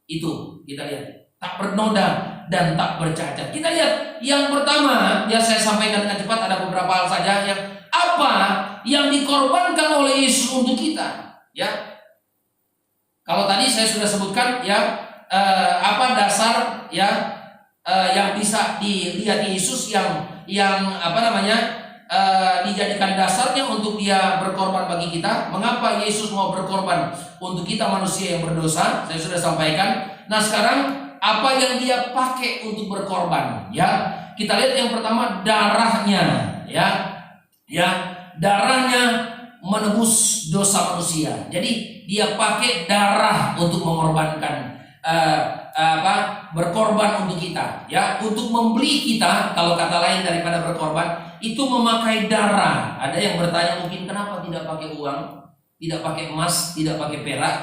Speaker 2: Itu kita lihat, tak bernoda dan tak bercacat. Kita lihat yang pertama, ya saya sampaikan dengan cepat, ada beberapa hal saja yang apa yang dikorbankan oleh Yesus untuk kita, ya. Kalau tadi saya sudah sebutkan, ya, apa dasar, ya, yang bisa dilihat Yesus yang dijadikan dasarnya untuk dia berkorban bagi kita. Mengapa Yesus mau berkorban untuk kita manusia yang berdosa? Saya sudah sampaikan. Nah, sekarang apa yang dia pakai untuk berkorban, ya? Kita lihat yang pertama, darahnya, ya. Darahnya menebus dosa manusia. Jadi dia pakai darah untuk mengorbankan, berkorban untuk kita, ya, untuk membeli kita. Kalau kata lain daripada berkorban itu memakai darah. Ada yang bertanya mungkin, kenapa tidak pakai uang, tidak pakai emas, tidak pakai perak,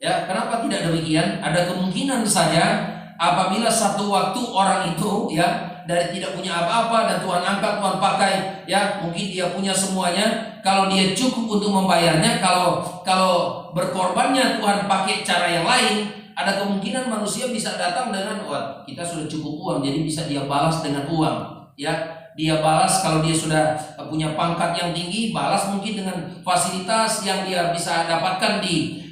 Speaker 2: ya? Kenapa tidak demikian? Ada kemungkinan saja apabila satu waktu orang itu, ya, dari tidak punya apa-apa dan Tuhan angkat, Tuhan pakai, ya, mungkin dia punya semuanya. Kalau dia cukup untuk membayarnya, kalau berkorbannya Tuhan pakai cara yang lain, ada kemungkinan manusia bisa datang dengan, wah, kita sudah cukup uang, jadi bisa dia balas dengan uang, ya. Dia balas kalau dia sudah punya pangkat yang tinggi, balas mungkin dengan fasilitas yang dia bisa dapatkan di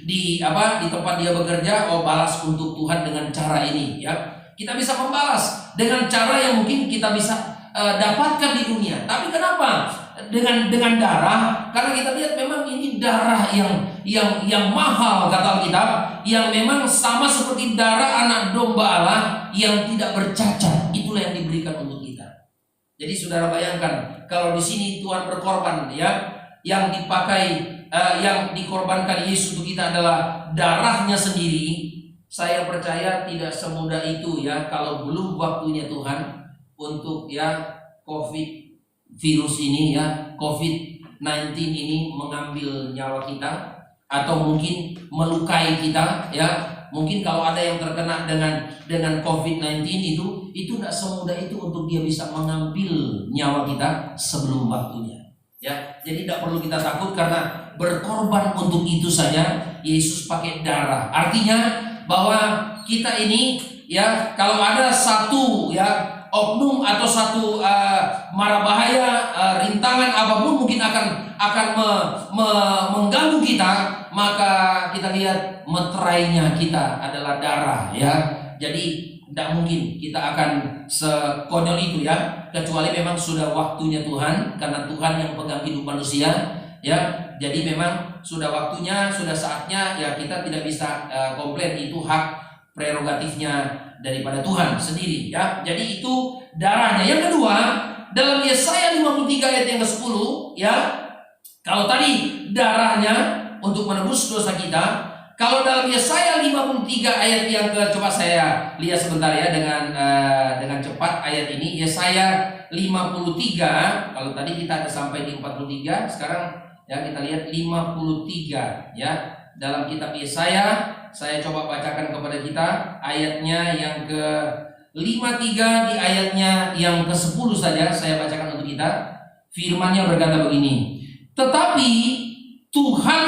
Speaker 2: tempat dia bekerja. Oh, balas untuk Tuhan dengan cara ini, ya. Kita bisa membalas dengan cara yang mungkin kita bisa dapatkan di dunia. Tapi kenapa dengan darah? Karena kita lihat memang ini darah yang mahal, kata Alkitab, yang memang sama seperti darah anak domba Allah yang tidak bercacat. Itulah yang diberikan untuk kita. Jadi saudara bayangkan kalau di sini Tuhan berkorban, ya, yang dipakai, yang dikorbankan Yesus untuk kita adalah darahnya sendiri. Saya percaya tidak semudah itu, ya, kalau belum waktunya Tuhan untuk, ya, COVID virus ini, ya, COVID-19 ini mengambil nyawa kita atau mungkin melukai kita, ya. Mungkin kalau ada yang terkena dengan COVID-19 itu tidak semudah itu untuk dia bisa mengambil nyawa kita sebelum waktunya, ya. Jadi tidak perlu kita takut karena berkorban untuk itu saja Yesus pakai darah. Artinya bahwa kita ini, ya, kalau ada satu, ya, oknum atau satu mara bahaya, rintangan apapun mungkin akan mengganggu kita, maka kita lihat meterainya kita adalah darah, ya. Jadi tidak mungkin kita akan sekonyol itu, ya, kecuali memang sudah waktunya Tuhan, karena Tuhan yang pegang hidup manusia, ya. Jadi memang sudah waktunya, sudah saatnya, ya, kita tidak bisa komplain. Itu hak prerogatifnya daripada Tuhan sendiri, ya. Jadi itu darahnya. Yang kedua, dalam Yesaya 53 ayat yang ke-10, ya, kalau tadi darahnya untuk menebus dosa kita, kalau dalam Yesaya 53 ayat yang coba saya lihat sebentar, ya, dengan cepat ayat ini. Yesaya 53, kalau tadi kita ada sampai di 43, sekarang, ya, kita lihat 53, ya, dalam kitab Yesaya. Saya coba bacakan kepada kita ayatnya yang ke-53, di ayatnya yang ke-10 saja saya bacakan untuk kita. Firman-Nya berkata begini, tetapi Tuhan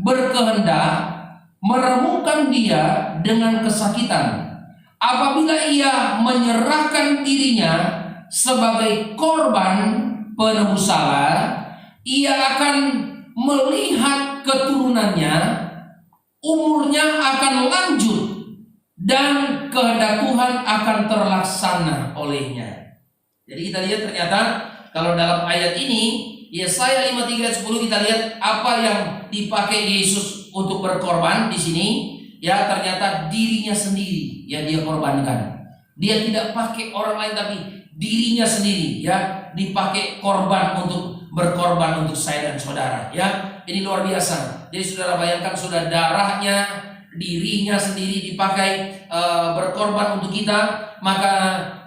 Speaker 2: berkehendak meremukkan dia dengan kesakitan. Apabila ia menyerahkan dirinya
Speaker 3: sebagai korban penebus salah, ia akan melihat keturunannya, umurnya akan lanjut, dan kehendak Tuhan akan terlaksana olehnya. Jadi kita lihat ternyata kalau dalam ayat ini Yesaya 53 ayat 10 kita lihat apa yang dipakai Yesus untuk berkorban di sini. Ya, ternyata dirinya sendiri yang dia korbankan. Dia tidak pakai orang lain tapi dirinya sendiri ya dipakai korban untuk berkorban untuk saya dan saudara. Ya, ini luar biasa. Jadi saudara bayangkan, sudah darahnya, dirinya sendiri dipakai berkorban untuk kita. Maka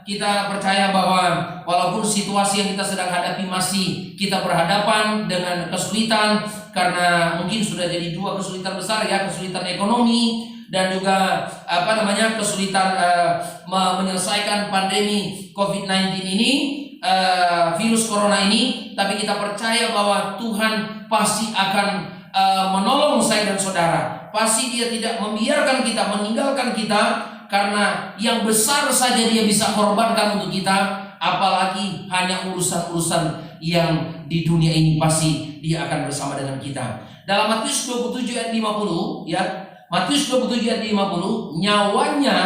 Speaker 3: kita percaya bahwa walaupun situasi yang kita sedang hadapi masih kita berhadapan dengan kesulitan, karena mungkin sudah jadi dua kesulitan besar ya, kesulitan ekonomi dan juga kesulitan menyelesaikan pandemi COVID-19 ini, virus corona ini. Tapi kita percaya bahwa Tuhan pasti akan menolong saya dan saudara. Pasti Dia tidak membiarkan kita, meninggalkan kita, karena yang besar saja Dia bisa korbankan untuk kita, apalagi hanya urusan-urusan yang di dunia ini pasti Dia akan bersama dengan kita. Dalam Matius 27 ayat 50 ya, Matius 27 ayat 50, nyawanya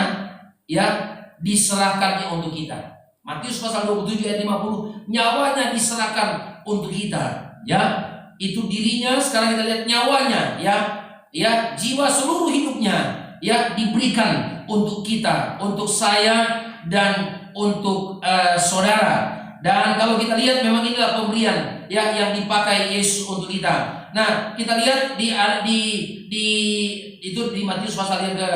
Speaker 3: ya diserahkannya untuk kita. Matius pasal 27 ayat 50, nyawanya diserahkan untuk kita ya. Itu dirinya, sekarang kita lihat nyawanya ya, jiwa seluruh hidupnya ya diberikan untuk kita, untuk saya dan untuk saudara. Dan kalau kita lihat memang inilah pemberian ya yang dipakai Yesus untuk kita. Nah, kita lihat di Matius pasal yang ke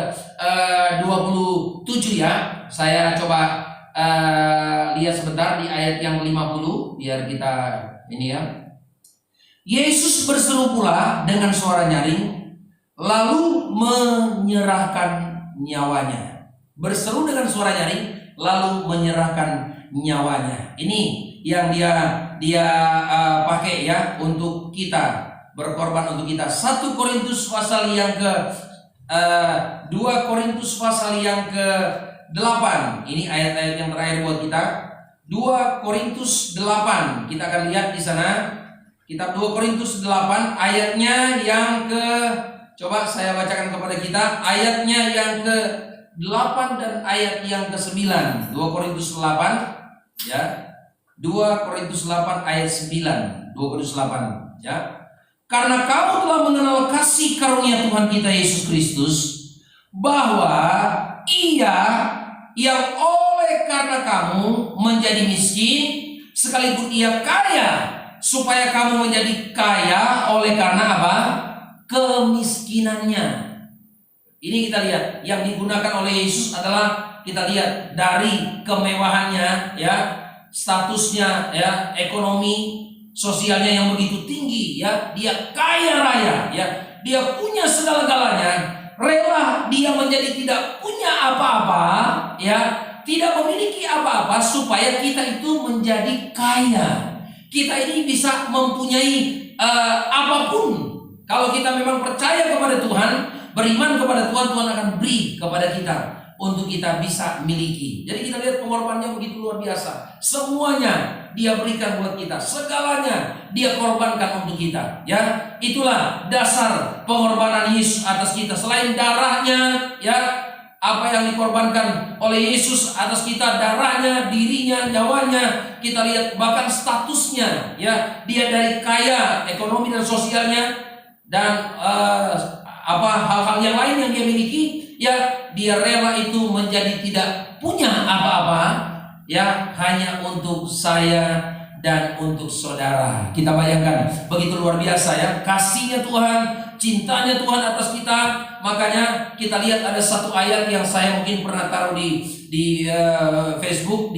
Speaker 3: 27 ya. Saya coba lihat sebentar di ayat yang 50 biar kita ini ya. Yesus berseru pula dengan suara nyaring, lalu menyerahkan nyawanya. Berseru dengan suara nyaring, lalu menyerahkan nyawanya. Ini yang dia pakai ya untuk kita, berkorban untuk kita. 1 Korintus pasal yang ke 2 Korintus pasal yang ke 8. Ini ayat-ayat yang terakhir buat kita. 2 Korintus 8. Kita akan lihat di sana. Kitab 2 Korintus 8 ayatnya yang ke, coba saya bacakan kepada kita ayatnya yang ke 8 dan ayat yang ke 9. 2 Korintus 8 ya. 2 Korintus 8 ayat 9. 2 Korintus 8 ya. Karena kamu telah mengenal kasih karunia Tuhan kita Yesus Kristus, bahwa Ia yang oleh karena kamu menjadi miskin, sekalipun Ia kaya, supaya kamu menjadi kaya oleh karena apa? Kemiskinannya. Ini kita lihat yang digunakan oleh Yesus adalah, kita lihat dari kemewahannya ya, statusnya ya, ekonomi sosialnya yang begitu tinggi ya, dia kaya raya ya, dia punya segala-galanya, rela dia menjadi tidak punya apa-apa ya, tidak memiliki apa-apa supaya kita itu menjadi kaya. Kita ini bisa mempunyai apapun. Kalau kita memang percaya kepada Tuhan, beriman kepada Tuhan, Tuhan akan beri kepada kita untuk kita bisa miliki. Jadi kita lihat pengorbanannya begitu luar biasa. Semuanya Dia berikan buat kita, segalanya Dia korbankan untuk kita. Ya, itulah dasar pengorbanan Yesus atas kita. Selain darahnya, ya, apa yang dikorbankan oleh Yesus atas kita, darahnya, dirinya, nyawanya, kita lihat bahkan statusnya, ya, dia dari kaya, ekonomi dan sosialnya, dan hal-hal yang lain yang dia miliki, ya, dia rela itu menjadi tidak punya apa-apa, ya, hanya untuk saya dan untuk saudara. Kita bayangkan begitu luar biasa ya kasihnya Tuhan, cintanya Tuhan atas kita. Makanya kita lihat ada satu ayat yang saya mungkin pernah taruh di Facebook,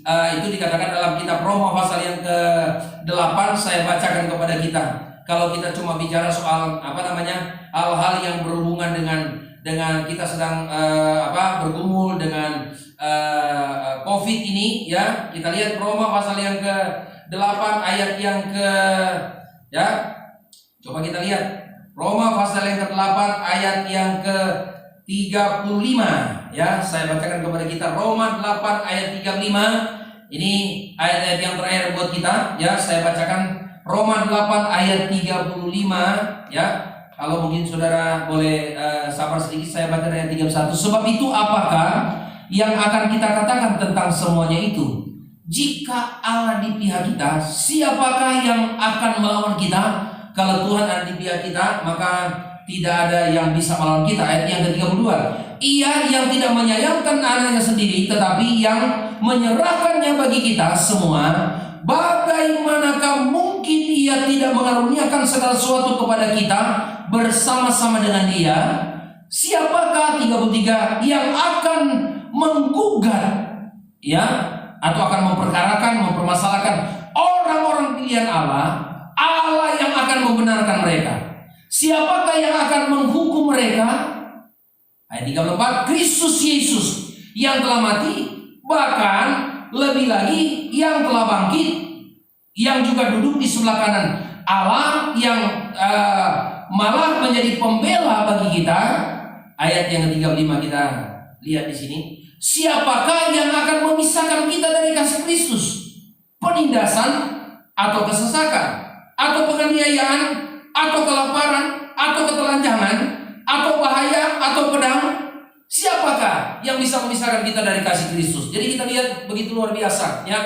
Speaker 3: itu dikatakan dalam kitab Roma pasal yang ke-8. Saya bacakan kepada kita. Kalau kita cuma bicara soal hal-hal yang berhubungan dengan kita sedang bergumul dengan COVID ini ya, kita lihat Roma pasal yang ke-8 ayat yang coba kita lihat Roma pasal yang ke-8 ayat yang ke-35 ya, saya bacakan kepada kita Roma 8 ayat 35. Ini ayat-ayat yang terakhir buat kita, ya. Saya bacakan Roma 8 ayat 35, ya. Kalau mungkin saudara boleh sabar sedikit, saya baca ayat 31. Sebab itu apakah yang akan kita katakan tentang semuanya itu? Jika Allah di pihak kita, siapakah yang akan melawan kita? Kalau Tuhan ada di pihak kita, maka tidak ada yang bisa melawan kita. Ayat yang ke-32. Ia yang tidak menyayangkan anaknya sendiri, tetapi yang menyerahkannya bagi kita semua, bagaimanakah mungkin ia tidak mengaruniakan segala sesuatu kepada kita bersama-sama dengan dia? Siapakah 33 yang akan menggugat, ya, atau akan memperkarakan, mempermasalahkan orang-orang pilihan Allah? Allah yang akan membenarkan mereka. Siapakah yang akan menghukum mereka? Ayat 34, Kristus Yesus yang telah mati, bahkan lebih lagi yang telah bangkit, yang juga duduk di sebelah kanan Allah, yang malah menjadi pembela bagi kita. Ayat yang ke-35 kita lihat di sini. Siapakah yang akan memisahkan kita dari kasih Kristus? Penindasan atau kesesakan, atau penganiayaan, atau kelaparan, atau ketelanjangan, atau bahaya, atau pedang? Siapakah yang bisa memisahkan kita dari kasih Kristus? Jadi kita lihat begitu luar biasa, ya,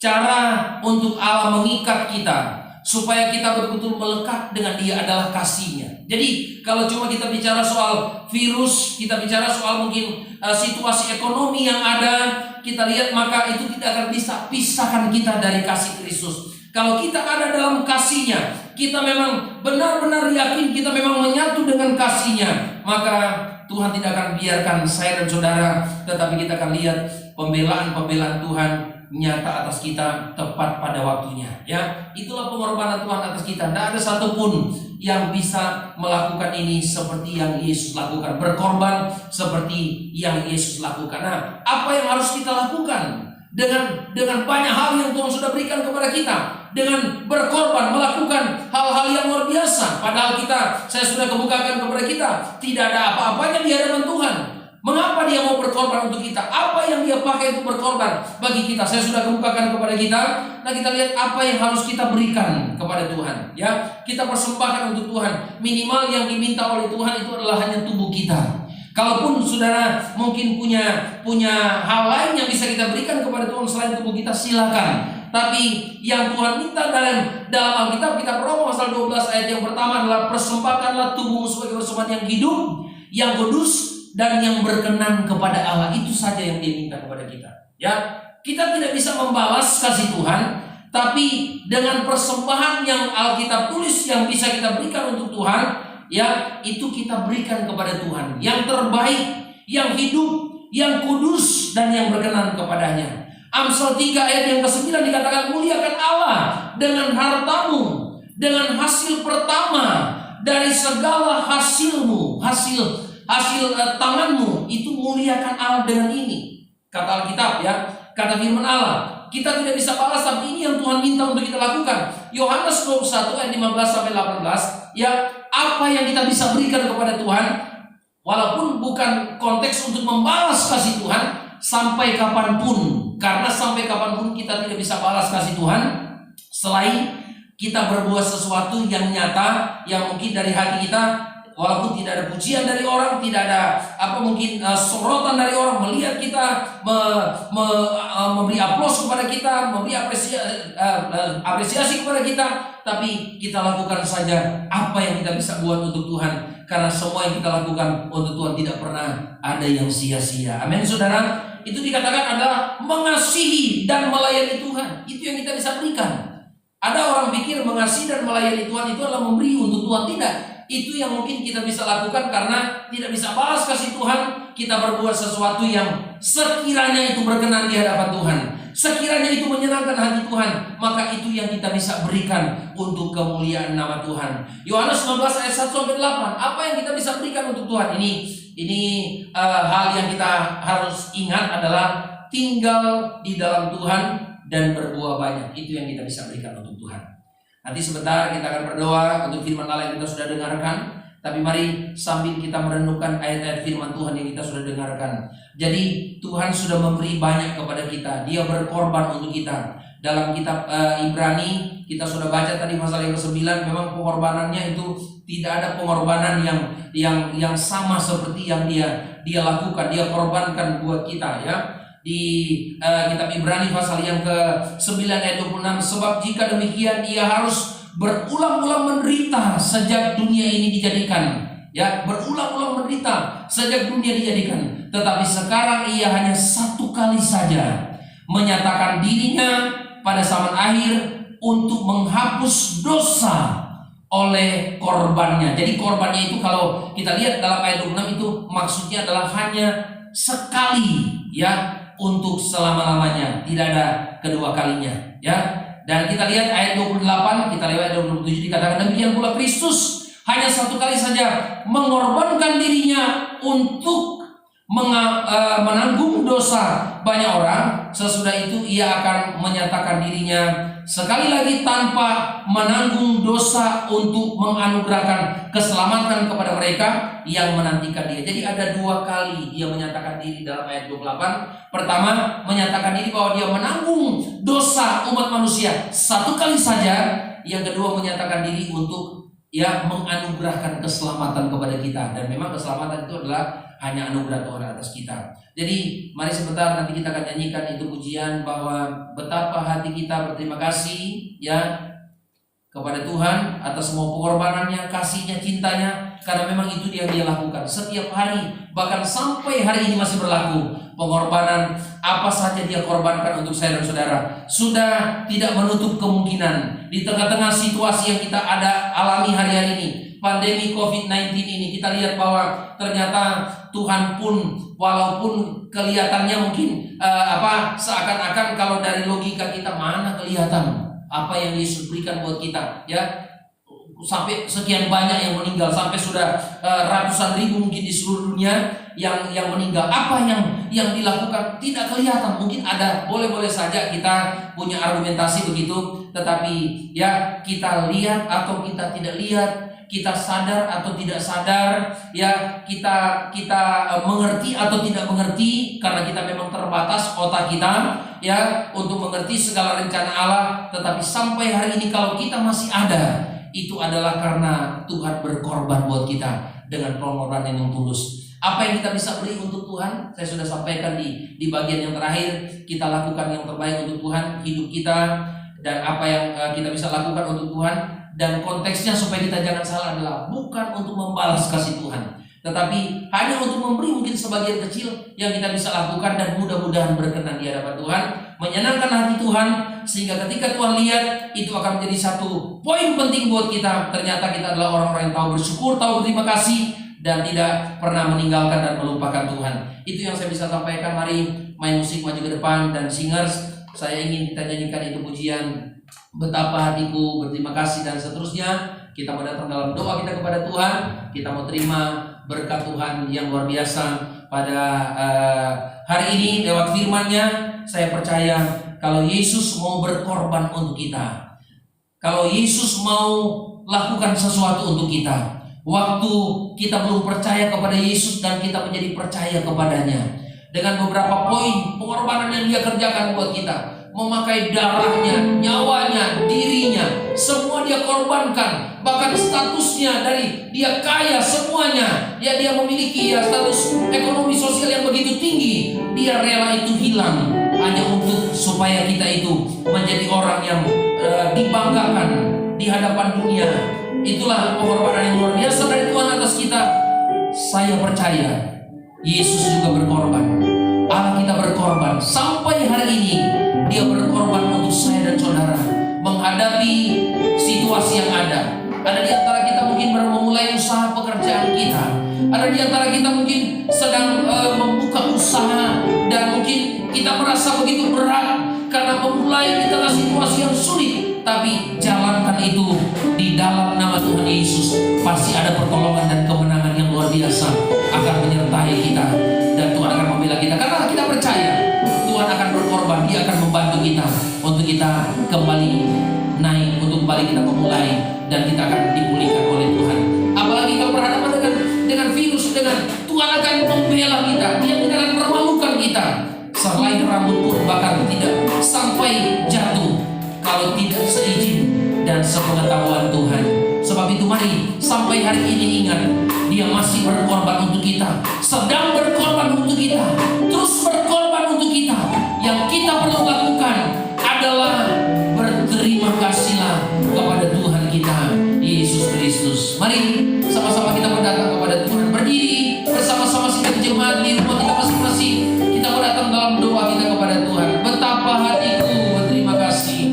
Speaker 3: cara untuk Allah mengikat kita supaya kita betul-betul melekat dengan Dia adalah kasih-Nya. Jadi kalau cuma kita bicara soal virus, kita bicara soal mungkin situasi ekonomi yang ada, kita lihat maka itu tidak akan bisa pisahkan kita dari kasih Kristus. Kalau kita ada dalam kasih-Nya, kita memang benar-benar yakin kita memang menyatu dengan kasih-Nya, maka Tuhan tidak akan biarkan saya dan saudara, tetapi kita akan lihat pembelaan-pembelaan Tuhan nyata atas kita tepat pada waktunya, ya. Itulah pengorbanan Tuhan atas kita. Tidak ada satupun yang bisa melakukan ini seperti yang Yesus lakukan, berkorban seperti yang Yesus lakukan. Nah, apa yang harus kita lakukan dengan banyak hal yang Tuhan sudah berikan kepada kita, dengan berkorban, melakukan hal-hal yang luar biasa, padahal saya sudah kemukakan kepada kita tidak ada apa-apanya di hadapan Tuhan. Mengapa Dia mau berkorban untuk kita? Apa yang Dia pakai untuk berkorban bagi kita? Saya sudah kemukakan kepada kita. Nah, kita lihat apa yang harus kita berikan kepada Tuhan, ya. Kita persembahkan untuk Tuhan. Minimal yang diminta oleh Tuhan itu adalah hanya tubuh kita. Kalaupun saudara mungkin punya hal lain yang bisa kita berikan kepada Tuhan selain tubuh kita, silakan. Tapi yang Tuhan minta dalam Alkitab, kitab Roma pasal 12 ayat yang pertama adalah persembahkanlah tubuhmu sebagai persembahan yang hidup, yang kudus, dan yang berkenan kepada Allah. Itu saja yang Dia minta kepada kita, ya. Kita tidak bisa membalas kasih Tuhan, tapi dengan persembahan yang Alkitab tulis yang bisa kita berikan untuk Tuhan, ya, itu kita berikan kepada Tuhan yang terbaik, yang hidup, yang kudus, dan yang berkenan kepadanya. Amsal 3 ayat yang ke-9 dikatakan, muliakan Allah dengan hartamu, dengan hasil pertama dari segala hasilmu, hasil tanganmu, itu muliakan Allah dengan ini. Kata Alkitab, ya, kata firman Allah, kita tidak bisa balas, tapi ini yang Tuhan minta untuk kita lakukan. Yohanes 21 ayat 15 sampai 18, ya, apa yang kita bisa berikan kepada Tuhan, walaupun bukan konteks untuk membalas kasih Tuhan sampai kapanpun, karena sampai kapanpun kita tidak bisa balas kasih Tuhan selain kita berbuat sesuatu yang nyata, yang mungkin dari hati kita. Walaupun tidak ada pujian dari orang, tidak ada sorotan dari orang melihat kita, memberi aplaus kepada kita, memberi apresiasi kepada kita, tapi kita lakukan saja apa yang kita bisa buat untuk Tuhan, karena semua yang kita lakukan untuk Tuhan tidak pernah ada yang sia-sia. Amin, saudara. Itu dikatakan adalah mengasihi dan melayani Tuhan. Itu yang kita bisa berikan. Ada orang pikir mengasihi dan melayani Tuhan itu adalah memberi untuk Tuhan. Tidak. Itu yang mungkin kita bisa lakukan karena tidak bisa balas kasih Tuhan. Kita berbuat sesuatu yang sekiranya itu berkenan di hadapan Tuhan, sekiranya itu menyenangkan hati Tuhan, maka itu yang kita bisa berikan untuk kemuliaan nama Tuhan. Yohanes 19 ayat 1 sampai 8. Apa yang kita bisa berikan untuk Tuhan? Ini hal yang kita harus ingat adalah tinggal di dalam Tuhan dan berbuah banyak. Itu yang kita bisa berikan untuk Tuhan. Nanti sebentar kita akan berdoa untuk firman Allah yang kita sudah dengarkan. Tapi mari sambil kita merenungkan ayat-ayat firman Tuhan yang kita sudah dengarkan. Jadi Tuhan sudah memberi banyak kepada kita. Dia berkorban untuk kita. Dalam kitab Ibrani kita sudah baca tadi pasal yang ke-9, memang pengorbanannya itu tidak ada pengorbanan yang sama seperti yang dia lakukan, dia korbankan buat kita ya. Di kitab Ibrani pasal yang ke-9 ayat 26, sebab jika demikian ia harus berulang-ulang menderita sejak dunia ini dijadikan. Ya, berulang-ulang menderita sejak dunia dijadikan. Tetapi sekarang ia hanya satu kali saja menyatakan dirinya pada zaman akhir untuk menghapus dosa oleh korbannya. Jadi korbannya itu kalau kita lihat dalam ayat 26 itu maksudnya adalah hanya sekali ya, untuk selama-lamanya, tidak ada kedua kalinya ya. Dan kita lihat ayat 28, kita lewat ayat 27 dikatakan demikian pula Kristus hanya satu kali saja mengorbankan dirinya untuk menanggung dosa banyak orang. Sesudah itu ia akan menyatakan dirinya sekali lagi tanpa menanggung dosa untuk menganugerahkan keselamatan kepada mereka yang menantikan dia. Jadi ada dua kali dia menyatakan diri dalam ayat 28. Pertama, menyatakan diri bahwa dia menanggung dosa umat manusia satu kali saja. Yang kedua, menyatakan diri untuk menganugerahkan keselamatan kepada kita. Dan memang keselamatan itu adalah hanya anugerah Tuhan atas kita. Jadi mari sebentar nanti kita akan nyanyikan itu pujian bahwa betapa hati kita berterima kasih ya kepada Tuhan atas semua pengorbanannya, kasihnya, cintanya, karena memang itu yang dia lakukan setiap hari, bahkan sampai hari ini masih berlaku. Pengorbanan apa saja dia korbankan untuk saya dan saudara sudah tidak menutup kemungkinan di tengah-tengah situasi yang kita alami hari-hari ini, pandemi COVID-19 ini. Kita lihat bahwa ternyata Tuhan pun walaupun kelihatannya mungkin seakan-akan kalau dari logika kita mana kelihatan apa yang Yesus berikan buat kita ya, sampai sekian banyak yang meninggal, sampai sudah ratusan ribu mungkin di seluruh dunia yang meninggal. Apa yang dilakukan tidak kelihatan. Mungkin ada, boleh-boleh saja kita punya argumentasi begitu, tetapi ya kita lihat atau kita tidak lihat, kita sadar atau tidak sadar, ya kita mengerti atau tidak mengerti, karena kita memang terbatas otak kita ya untuk mengerti segala rencana Allah. Tetapi sampai hari ini kalau kita masih ada, itu adalah karena Tuhan berkorban buat kita dengan pengorbanan yang tulus. Apa yang kita bisa beri untuk Tuhan? Saya sudah sampaikan di bagian yang terakhir. Kita lakukan yang terbaik untuk Tuhan, hidup kita, dan apa yang kita bisa lakukan untuk Tuhan. Dan konteksnya supaya kita jangan salah adalah bukan untuk membalas kasih Tuhan, tetapi hanya untuk memberi mungkin sebagian kecil yang kita bisa lakukan, dan mudah-mudahan berkenan di hadapan Tuhan, menyenangkan hati Tuhan, sehingga ketika Tuhan lihat itu akan menjadi satu poin penting buat kita. Ternyata kita adalah orang-orang yang tahu bersyukur, tahu berterima kasih, dan tidak pernah meninggalkan dan melupakan Tuhan. Itu yang saya bisa sampaikan. Mari main musik maju ke depan, dan singers saya ingin kita nyanyikan itu pujian betapa hatiku berterima kasih, dan seterusnya. Kita mau datang dalam doa kita kepada Tuhan. Kita mau terima berkat Tuhan yang luar biasa pada hari ini lewat firman-Nya. Saya percaya kalau Yesus mau berkorban untuk kita, kalau Yesus mau lakukan sesuatu untuk kita, waktu kita belum percaya kepada Yesus dan kita menjadi percaya kepadanya, dengan beberapa poin pengorbanan yang dia kerjakan buat kita, memakai darahnya, nyawanya, dirinya, semua dia korbankan. Bahkan statusnya dari dia kaya semuanya, ya dia memiliki status ekonomi sosial yang begitu tinggi, dia rela itu hilang hanya untuk supaya kita itu menjadi orang yang dibanggakan di hadapan dunia. Itulah pengorbanan yang luar biasa dari Tuhan atas kita. Saya percaya Yesus juga berkorban, Allah kita berkorban. Sampai hari ini dia berkorban untuk saya dan saudara menghadapi situasi yang ada. Ada di antara kita mungkin baru memulai usaha pekerjaan kita. Ada di antara kita mungkin sedang membuka usaha, dan mungkin kita merasa begitu berat karena memulai di tengah situasi yang sulit. Tapi jalankan itu di dalam nama Tuhan Yesus. Pasti ada pertolongan dan kemenangan yang luar biasa akan menyertai kita, dan Tuhan akan membela kita karena kita percaya Tuhan akan berkorban. Dia akan membantu kita untuk kita kembali naik, untuk kembali kita memulai, dan kita akan dipulihkan oleh Tuhan. Apalagi kalau berhadapan dengan virus, dengan Tuhan akan membela kita, Dia tidak akan mempermalukan kita. Selain rambut pun bahkan tidak sampai jatuh kalau tidak seizin dan sepengetahuan Tuhan. Sebab itu mari sampai hari ini ingat, Dia masih berkorban untuk kita, sedang berkorban untuk kita, terus berkorban untuk kita. Yang kita perlu lakukan adalah berterima kasihlah kepada Tuhan kita Yesus Kristus. Mari sama-sama kita berdatang kepada Tuhan, berdiri bersama-sama sidang jemaat di rumah kita masing-masing. Kita berdatang dalam doa kita kepada Tuhan. Betapa hatiku berterima kasih.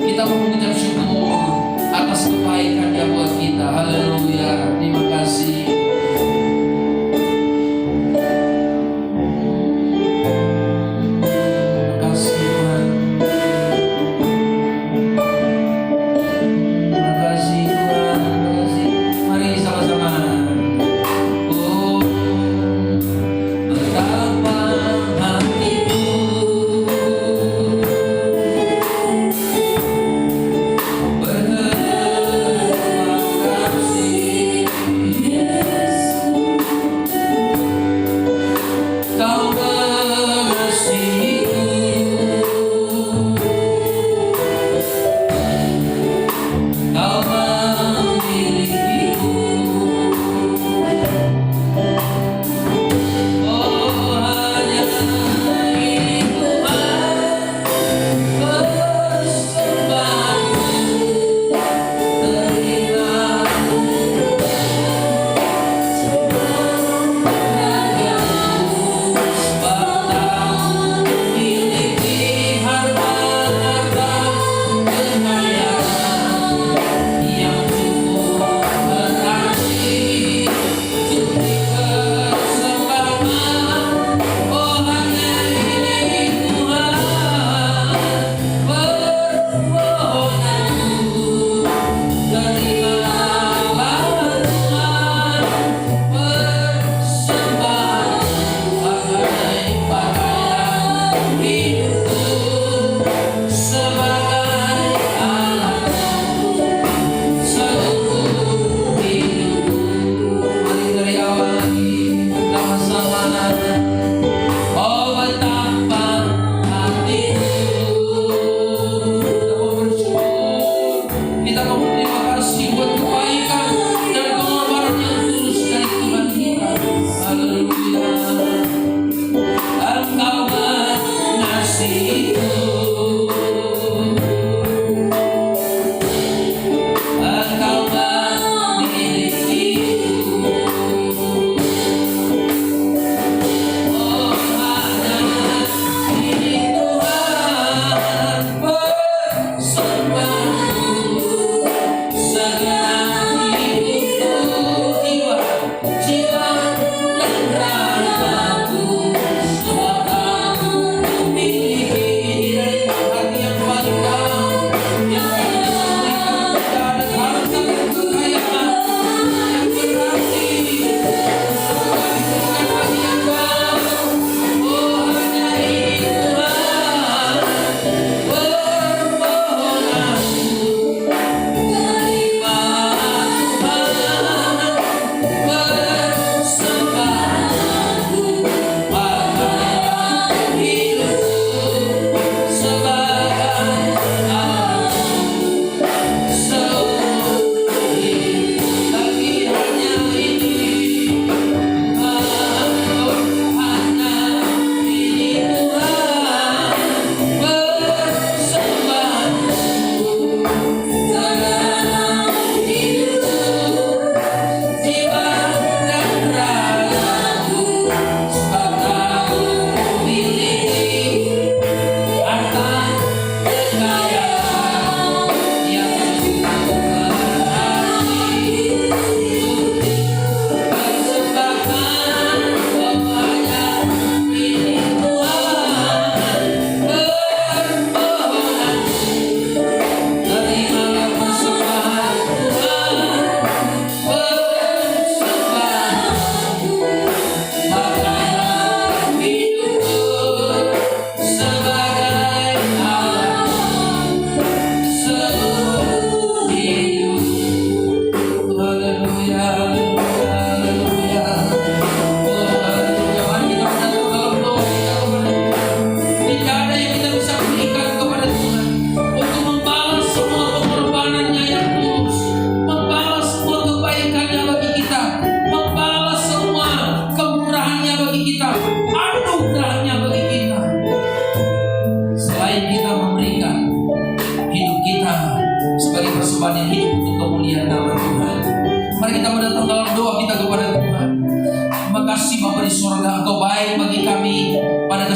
Speaker 3: Kita mengucap syukur atas kebaikan-Nya buat kita. Haleluya. Terima kasih.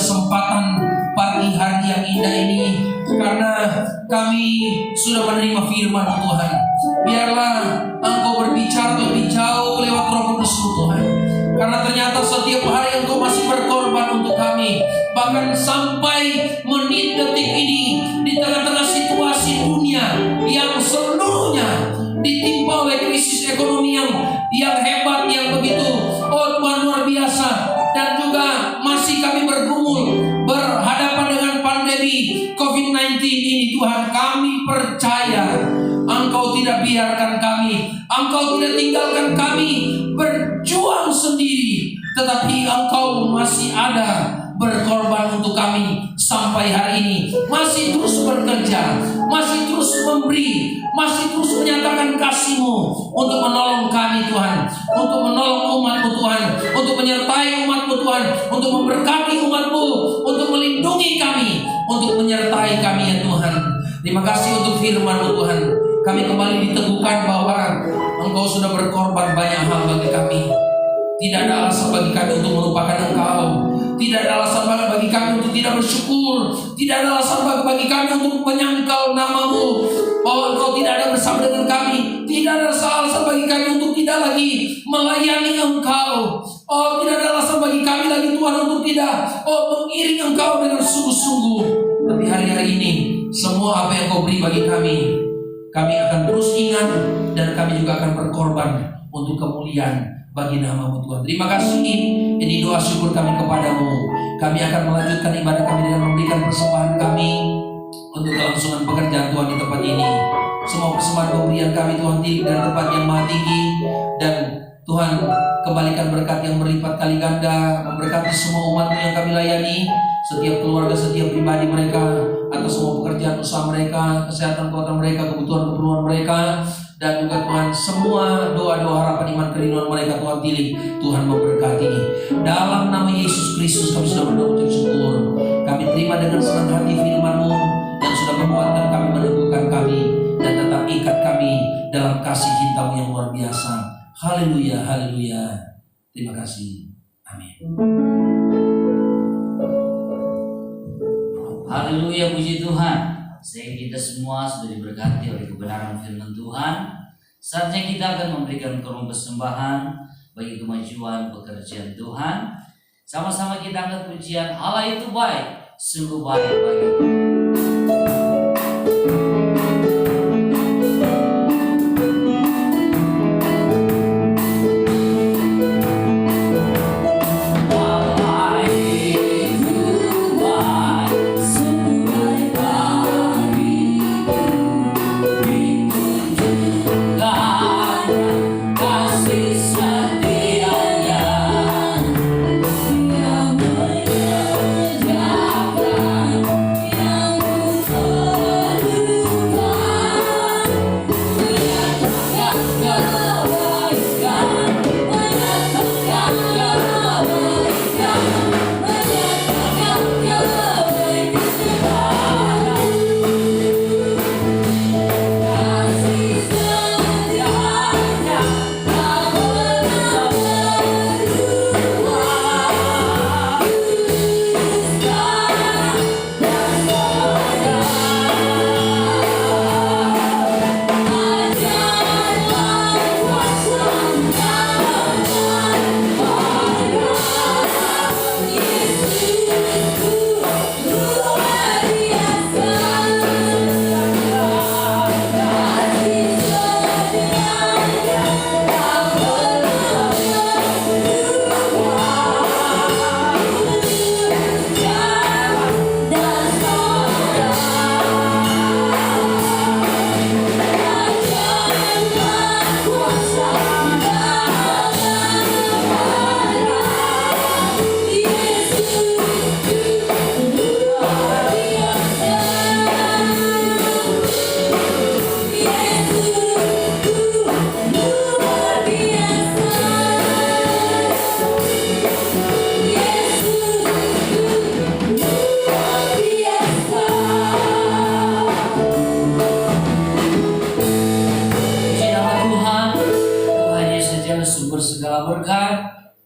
Speaker 3: kesempatan pagi hari yang indah ini, karena kami sudah menerima firman Tuhan. Biarlah Engkau berbicara lebih jauh lewat Roh Kudus Tuhan, karena ternyata setiap hari Engkau masih berkorban untuk kami. Bahkan sampai menit detik ini, di tengah-tengah situasi dunia yang seluruhnya ditimpa oleh krisis ekonomi yang hebat, yang begitu Tuhan luar biasa, dan juga masih kami bergumul berhadapan dengan pandemi COVID-19 ini. Tuhan, kami percaya Engkau tidak biarkan kami, Engkau tidak tinggalkan kami berjuang sendiri, tetapi Engkau masih ada berkorban untuk kami sampai hari ini, masih terus bekerja, masih terus memberi, masih terus menyatakan kasih-Mu untuk menolong kami Tuhan, untuk menolong umat-Mu Tuhan, untuk menyertai umat-Mu Tuhan, untuk memberkati umat-Mu, untuk melindungi kami, untuk menyertai kami ya Tuhan. Terima kasih untuk firman-Mu Tuhan. Kami kembali diteguhkan bahwa Engkau sudah berkorban banyak hal bagi kami. Tidak ada alasan bagi kami untuk melupakan Engkau. Tidak ada alasan bagi kami untuk tidak bersyukur. Tidak ada alasan bagi kami untuk menyangkal nama-Mu, bahwa Engkau tidak ada bersama dengan kami. Tidak ada alasan bagi kami untuk tidak lagi melayani Engkau. Tidak ada alasan bagi kami lagi Tuhan untuk tidak mengiring Engkau dengan sungguh-sungguh. Tapi hari-hari ini, semua apa yang Kau beri bagi kami akan terus ingat, dan kami juga akan berkorban untuk kemuliaan bagi nama-Mu Tuhan. Terima kasih. Ini doa syukur kami kepadamu. Kami akan melanjutkan ibadah kami dengan memberikan persembahan kami untuk kelangsungan pekerjaan Tuhan di tempat ini. Semua persembahan pemberian kami Tuhan tinggi dari tempat yang maha tinggi, dan Tuhan kembalikan berkat yang berlipat kali ganda, memberkati semua umat-Mu yang kami layani, setiap keluarga, setiap pribadi mereka, atas semua pekerjaan usaha mereka, kesehatan kekuatan mereka, kebutuhan mereka, dan juga Tuhan semua doa-doa harapan iman kerinduan mereka Tuhan pilih, Tuhan memberkati. Dalam nama Yesus Kristus kami sudah berdoa ucap syukur. Kami terima dengan senang hati firman-Mu yang sudah menguatkan kami, meneguhkan kami, dan tetap ikat kami dalam kasih cinta-Mu yang luar biasa. Haleluya, haleluya. Terima kasih. Amin.
Speaker 1: Haleluya, puji Tuhan. Sehingga kita semua sudah diberkati oleh kebenaran firman Tuhan. Saatnya kita akan memberikan korban persembahan bagi kemajuan pekerjaan Tuhan. Sama-sama kita angkat pujian, Allah itu baik, sungguh baik bagiku.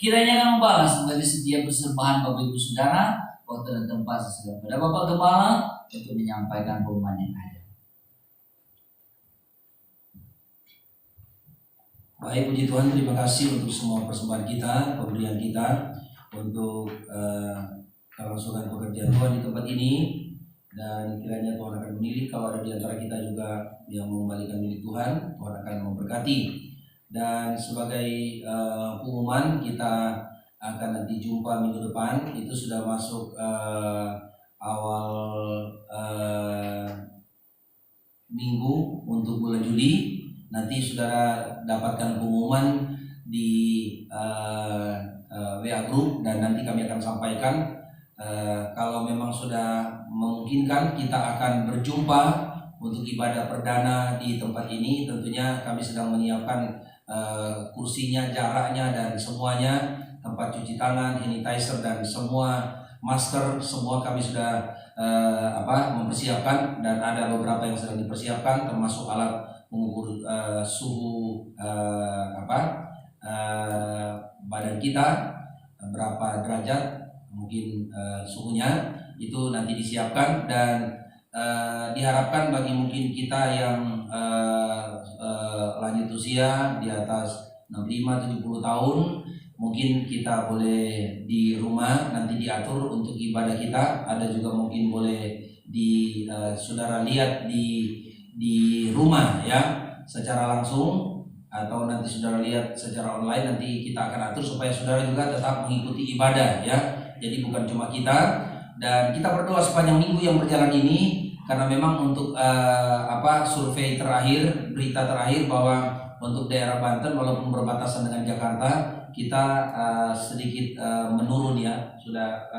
Speaker 1: Kiranya akan membalas menjadi bersedia bersembahan Bapak Ibu Saudara, waktu dan tempat sesuai pada Bapak Gembala untuk menyampaikan pengumuman yang ada.
Speaker 2: Baik, puji Tuhan, terima kasih untuk semua persembahan kita, pemberian kita untuk kelangsungan pekerjaan Tuhan di tempat ini. Dan kiranya Tuhan akan memilih, kalau ada di antara kita juga yang mengembalikan milik Tuhan, Tuhan akan memberkati. Dan sebagai pengumuman, kita akan nanti jumpa minggu depan. Itu sudah masuk awal minggu untuk bulan Juli. Nanti saudara dapatkan pengumuman di WA Group, dan nanti kami akan sampaikan. Kalau memang sudah memungkinkan, kita akan berjumpa untuk ibadah perdana di tempat ini. Tentunya kami sedang menyiapkan kursinya, jaraknya, dan semuanya, tempat cuci tangan, sanitizer, dan semua masker, semua kami sudah mempersiapkan, dan ada beberapa yang sedang dipersiapkan, termasuk alat mengukur suhu badan kita, berapa derajat mungkin suhunya, itu nanti disiapkan. Dan diharapkan bagi mungkin kita yang lanjut usia di atas 65-70 tahun, mungkin kita boleh di rumah nanti diatur untuk ibadah kita. Ada juga mungkin boleh saudara lihat di rumah ya, secara langsung, atau nanti saudara lihat secara online. Nanti kita akan atur supaya saudara juga tetap mengikuti ibadah ya. Jadi bukan cuma kita. Dan kita berdoa sepanjang minggu yang berjalan ini, karena memang untuk survei terakhir, berita terakhir bahwa untuk daerah Banten walaupun berbatasan dengan Jakarta, kita sedikit menurun ya, sudah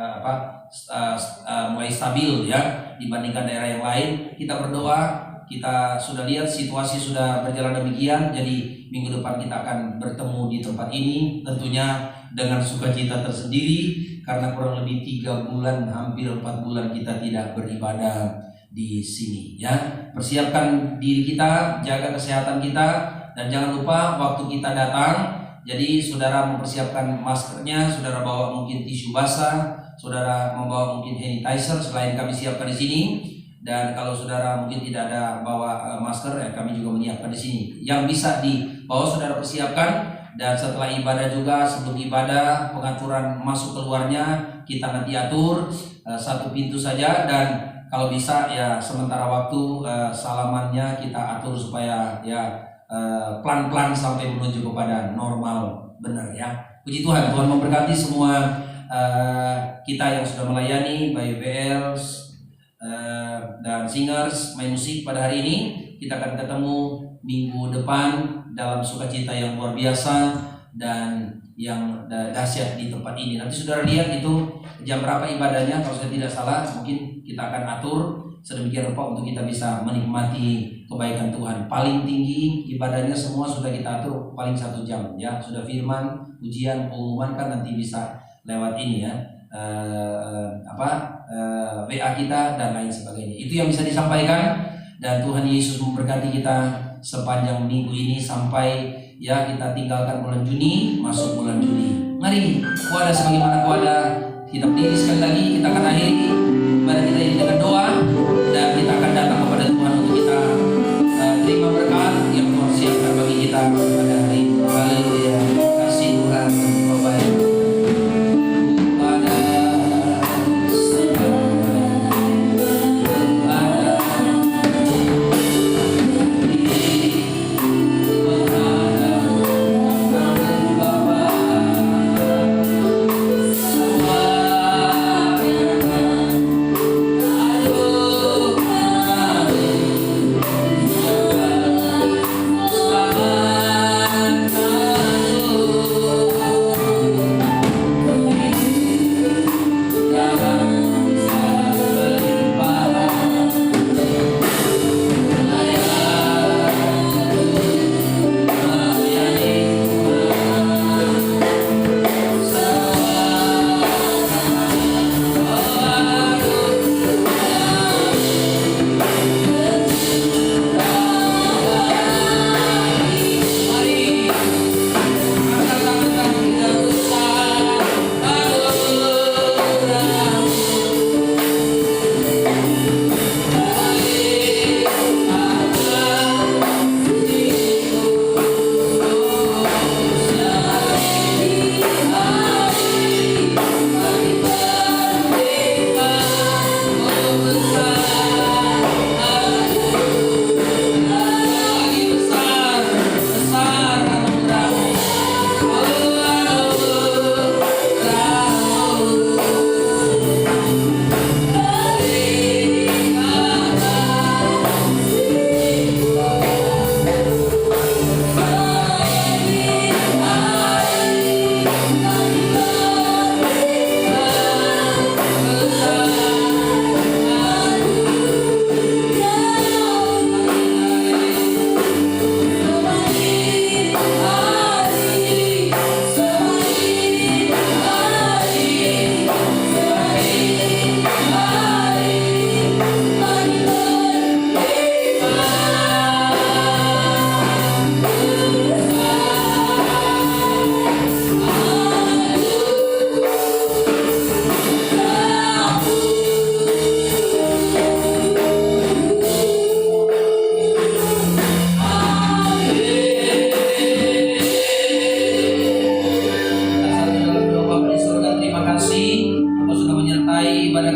Speaker 2: mulai stabil ya dibandingkan daerah yang lain. Kita berdoa, kita sudah lihat situasi sudah berjalan demikian, jadi minggu depan kita akan bertemu di tempat ini, tentunya dengan sukacita tersendiri, karena kurang lebih 3 bulan, hampir 4 bulan kita tidak beribadah di sini ya. Persiapkan diri kita, jaga kesehatan kita, dan jangan lupa waktu kita datang, jadi saudara mempersiapkan maskernya, saudara bawa mungkin tisu basah, saudara membawa mungkin sanitizer, selain kami siapkan di sini. Dan kalau saudara mungkin tidak ada bawa masker, ya kami juga menyiapkan di sini. Yang bisa dibawa saudara persiapkan. Dan setelah ibadah juga, sebelum ibadah, pengaturan masuk keluarnya kita nanti atur satu pintu saja. Dan kalau bisa ya sementara waktu salamannya kita atur supaya ya pelan-pelan sampai menuju kepada normal benar ya. Puji Tuhan, Tuhan memberkati semua kita yang sudah melayani, baik BLs dan singers, main musik pada hari ini. Kita akan ketemu minggu depan dalam sukacita yang luar biasa dan yang dahsyat di tempat ini. Nanti saudara lihat itu jam berapa ibadahnya, kalau saya tidak salah mungkin kita akan atur sedemikian rupa untuk kita bisa menikmati kebaikan Tuhan. Paling tinggi ibadahnya semua sudah kita atur paling 1 jam ya. Sudah firman, ujian, pengumuman kan nanti bisa lewat ini ya. WA kita dan lain sebagainya. Itu yang bisa disampaikan, dan Tuhan Yesus memberkati kita sepanjang minggu ini sampai ya kita tinggalkan bulan Juni, masuk bulan Juli. Mari kuada sebagaimana kuada, kita berdiri sekali lagi, kita akan akhiri ibadah kita ini dengan doa, dan kita akan datang kepada Tuhan untuk kita terima berkat yang Tuhan siapkan bagi kita pada hari ini. Haleluya. Kasih Tuhan Bapak.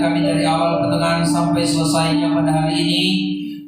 Speaker 2: kami dari awal pertengahan sampai selesainya pada hari ini.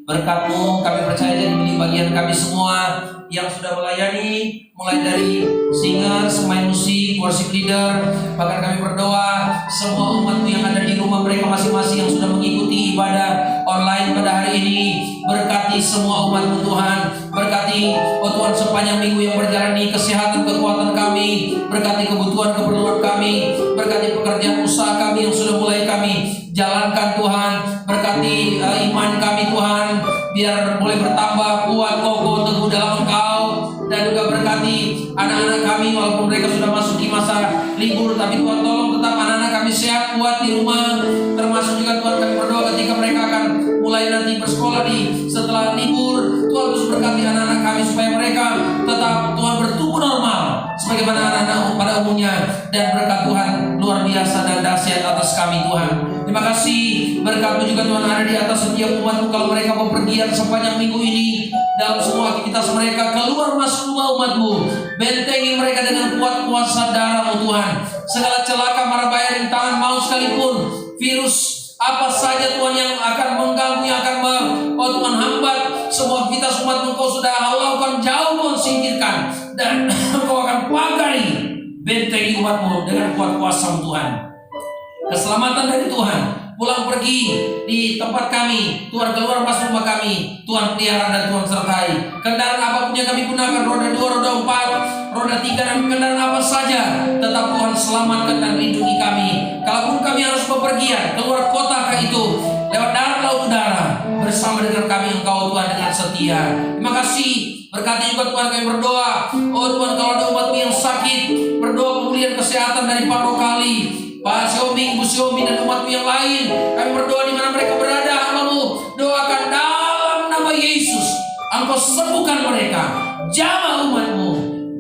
Speaker 2: Berkat-Mu kami percaya jadi menjadi bagian kami semua yang sudah melayani, mulai dari singer, pemain musik, worship leader. Bahkan kami berdoa semua umat-Mu yang ada di rumah mereka masing-masing yang sudah mengikuti ibadah online pada hari ini. Berkati semua umat-Mu Tuhan. Berkati Tuhan sepanjang minggu yang berjalan ini, kesehatan, kekuatan kami. Berkati kebutuhan, keperluan kami. Berkati pekerjaan usaha kami yang sudah mulai kami jalankan Tuhan. Berkati iman kami Tuhan, biar boleh bertambah kuat, kokoh, teguh dalam Engkau. Dan juga berkati anak-anak kami walaupun mereka sudah masuki masa libur, tapi Tuhan tolong tetap anak-anak kami sehat, kuat di rumah. Termasuk juga Tuhan kami berdoa ketika mereka akan mulai nanti bersekolah setelah libur. Tuhan terus berkati anak-anak kami supaya mereka tetap Tuhan bertumbuh normal sebagaimana anak-anak pada umumnya. Dan berkat Tuhan luar biasa dan dahsyat atas kami Tuhan. Terima kasih berkat-Mu juga Tuhan ada di atas setiap umat-Mu kalau mereka bepergian sepanjang minggu ini dalam semua aktivitas mereka keluar masuk rumah umat-Mu. Bentengi mereka dengan kuat kuasa darah-Mu Tuhan. Segala celaka, mara bahaya, rintangan, maut sekalipun, virus apa saja Tuhan yang akan mengganggu, yang akan Tuhan hambat semua aktivitas umat-Mu, Kau sudah lakukan jauh, Kau singkirkan, dan Kau akan pagari bentengi umat-Mu dengan kuat kuasa-Mu Tuhan. Keselamatan dari Tuhan, pulang pergi di tempat kami, Tuhan keluar masuk rumah kami, Tuhan pelihara dan Tuhan sertai. Kendaraan apapun yang kami gunakan, roda 2, roda 4, roda 3 dan kendaraan apa saja, tetap Tuhan selamatkan dan lindungi kami. Kalaupun kami harus bepergian keluar kota itu, lewat darat, laut, udara, bersama dengan kami Engkau Tuhan dengan setia. Terima kasih. Berkati juga Tuhan kami berdoa. Oh Tuhan, kalau ada umat-Mu yang sakit, berdoa pemulihan kesehatan dari Pak Rokali, Pak Siomi, Ibu Siomi dan umat-Mu yang lain. Kami berdoa di mana mereka berada, hamba-Mu doakan dalam nama Yesus, Engkau sembuhkan mereka. Jamah umat-Mu,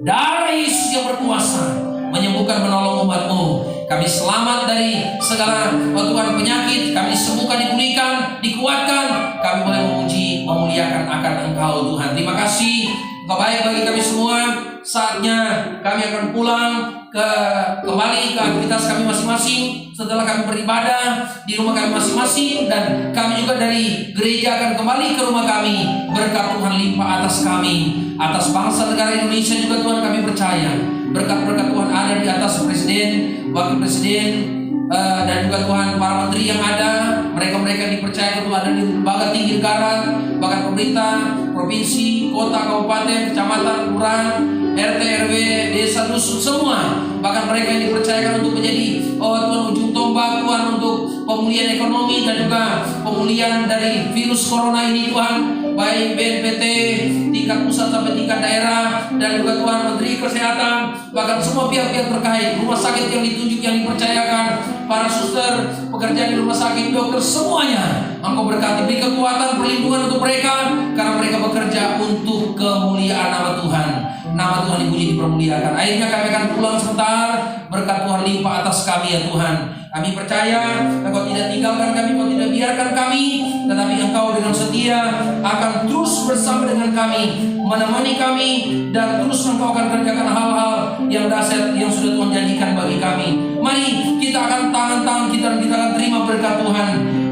Speaker 2: darah Yesus yang berkuasa menyembuhkan, menolong umat-Mu. Kami selamat dari segala Tuhan penyakit, kami disembuhkan, dipulihkan, dikuatkan. Kami boleh memuji, memuliakan akan Engkau Tuhan. Terima kasih, Engkau baik bagi kami semua. Saatnya kami akan pulang kembali ke aktivitas kami masing-masing setelah kami beribadah di rumah kami masing-masing, dan kami juga dari gereja akan kembali ke rumah kami. Berkat Tuhan limpah atas kami, atas bangsa negara Indonesia juga Tuhan kami percaya. Berkat-berkat Tuhan ada di atas presiden, wakil presiden, dan juga Tuhan para menteri yang ada, mereka-mereka yang dipercaya Tuhan ada di lembaga tinggi negara, bahkan pemerintah, provinsi, kota, kabupaten, kecamatan, kelurahan, RT, RW, desa, dusun, semua. Bahkan mereka yang dipercayakan untuk menjadi Tuhan ujung tombak Tuhan untuk pemulihan ekonomi dan juga pemulihan dari virus corona ini Tuhan. Baik BNPT tingkat pusat sampai tingkat daerah, dan juga Tuhan Menteri Kesehatan, bahkan semua pihak-pihak terkait, rumah sakit yang ditunjuk, yang dipercayakan, para suster, pekerja di rumah sakit, dokter, semuanya Engkau berkati, beri kekuatan, perlindungan untuk mereka, karena mereka bekerja untuk kemuliaan nama Tuhan. Nama Tuhan dipuji, dipermuliakan. Akhirnya kami akan pulang sebentar. Berkat Tuhan limpah atas kami ya Tuhan. Kami percaya Engkau tidak tinggalkan kami, Engkau tidak biarkan kami, tetapi Engkau dengan setia akan terus bersama dengan kami, menemani kami, dan terus Engkau akan kerjakan hal-hal yang dahsyat yang sudah Tuhan janjikan bagi kami. Mari kita akan tangan-tangan kita, dan kita akan terima berkat Tuhan.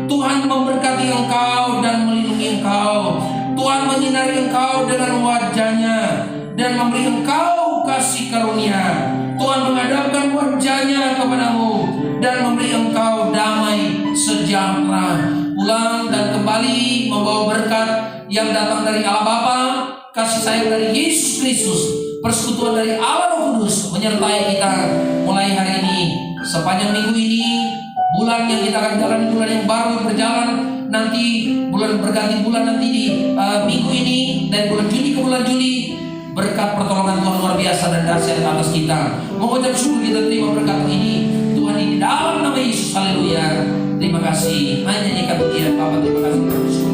Speaker 2: Tuhan memberkati engkau dan melindungi engkau. Tuhan menyinari engkau dengan wajahnya dan memberi engkau kasih karunia. Tuhan menghadapkan wajahnya kepadamu dan memberi engkau damai sejahtera. Pulang dan kembali membawa berkat yang datang dari Allah Bapa, kasih sayang dari Yesus Kristus, persekutuan dari Allah Roh Kudus menyertai kita mulai hari ini, sepanjang minggu ini, bulan yang kita akan jalani, bulan yang baru berjalan nanti, bulan berganti bulan nanti di minggu ini, dan bulan Juni ke bulan Juli. Berkat pertolongan Tuhan luar biasa dan dahsyat atas kita. Mengucap syukur kita terima berkat ini Tuhan ini dalam nama Yesus. Haleluya. Terima kasih. Hanya nyanyikan pujian Bapa. Terima kasih.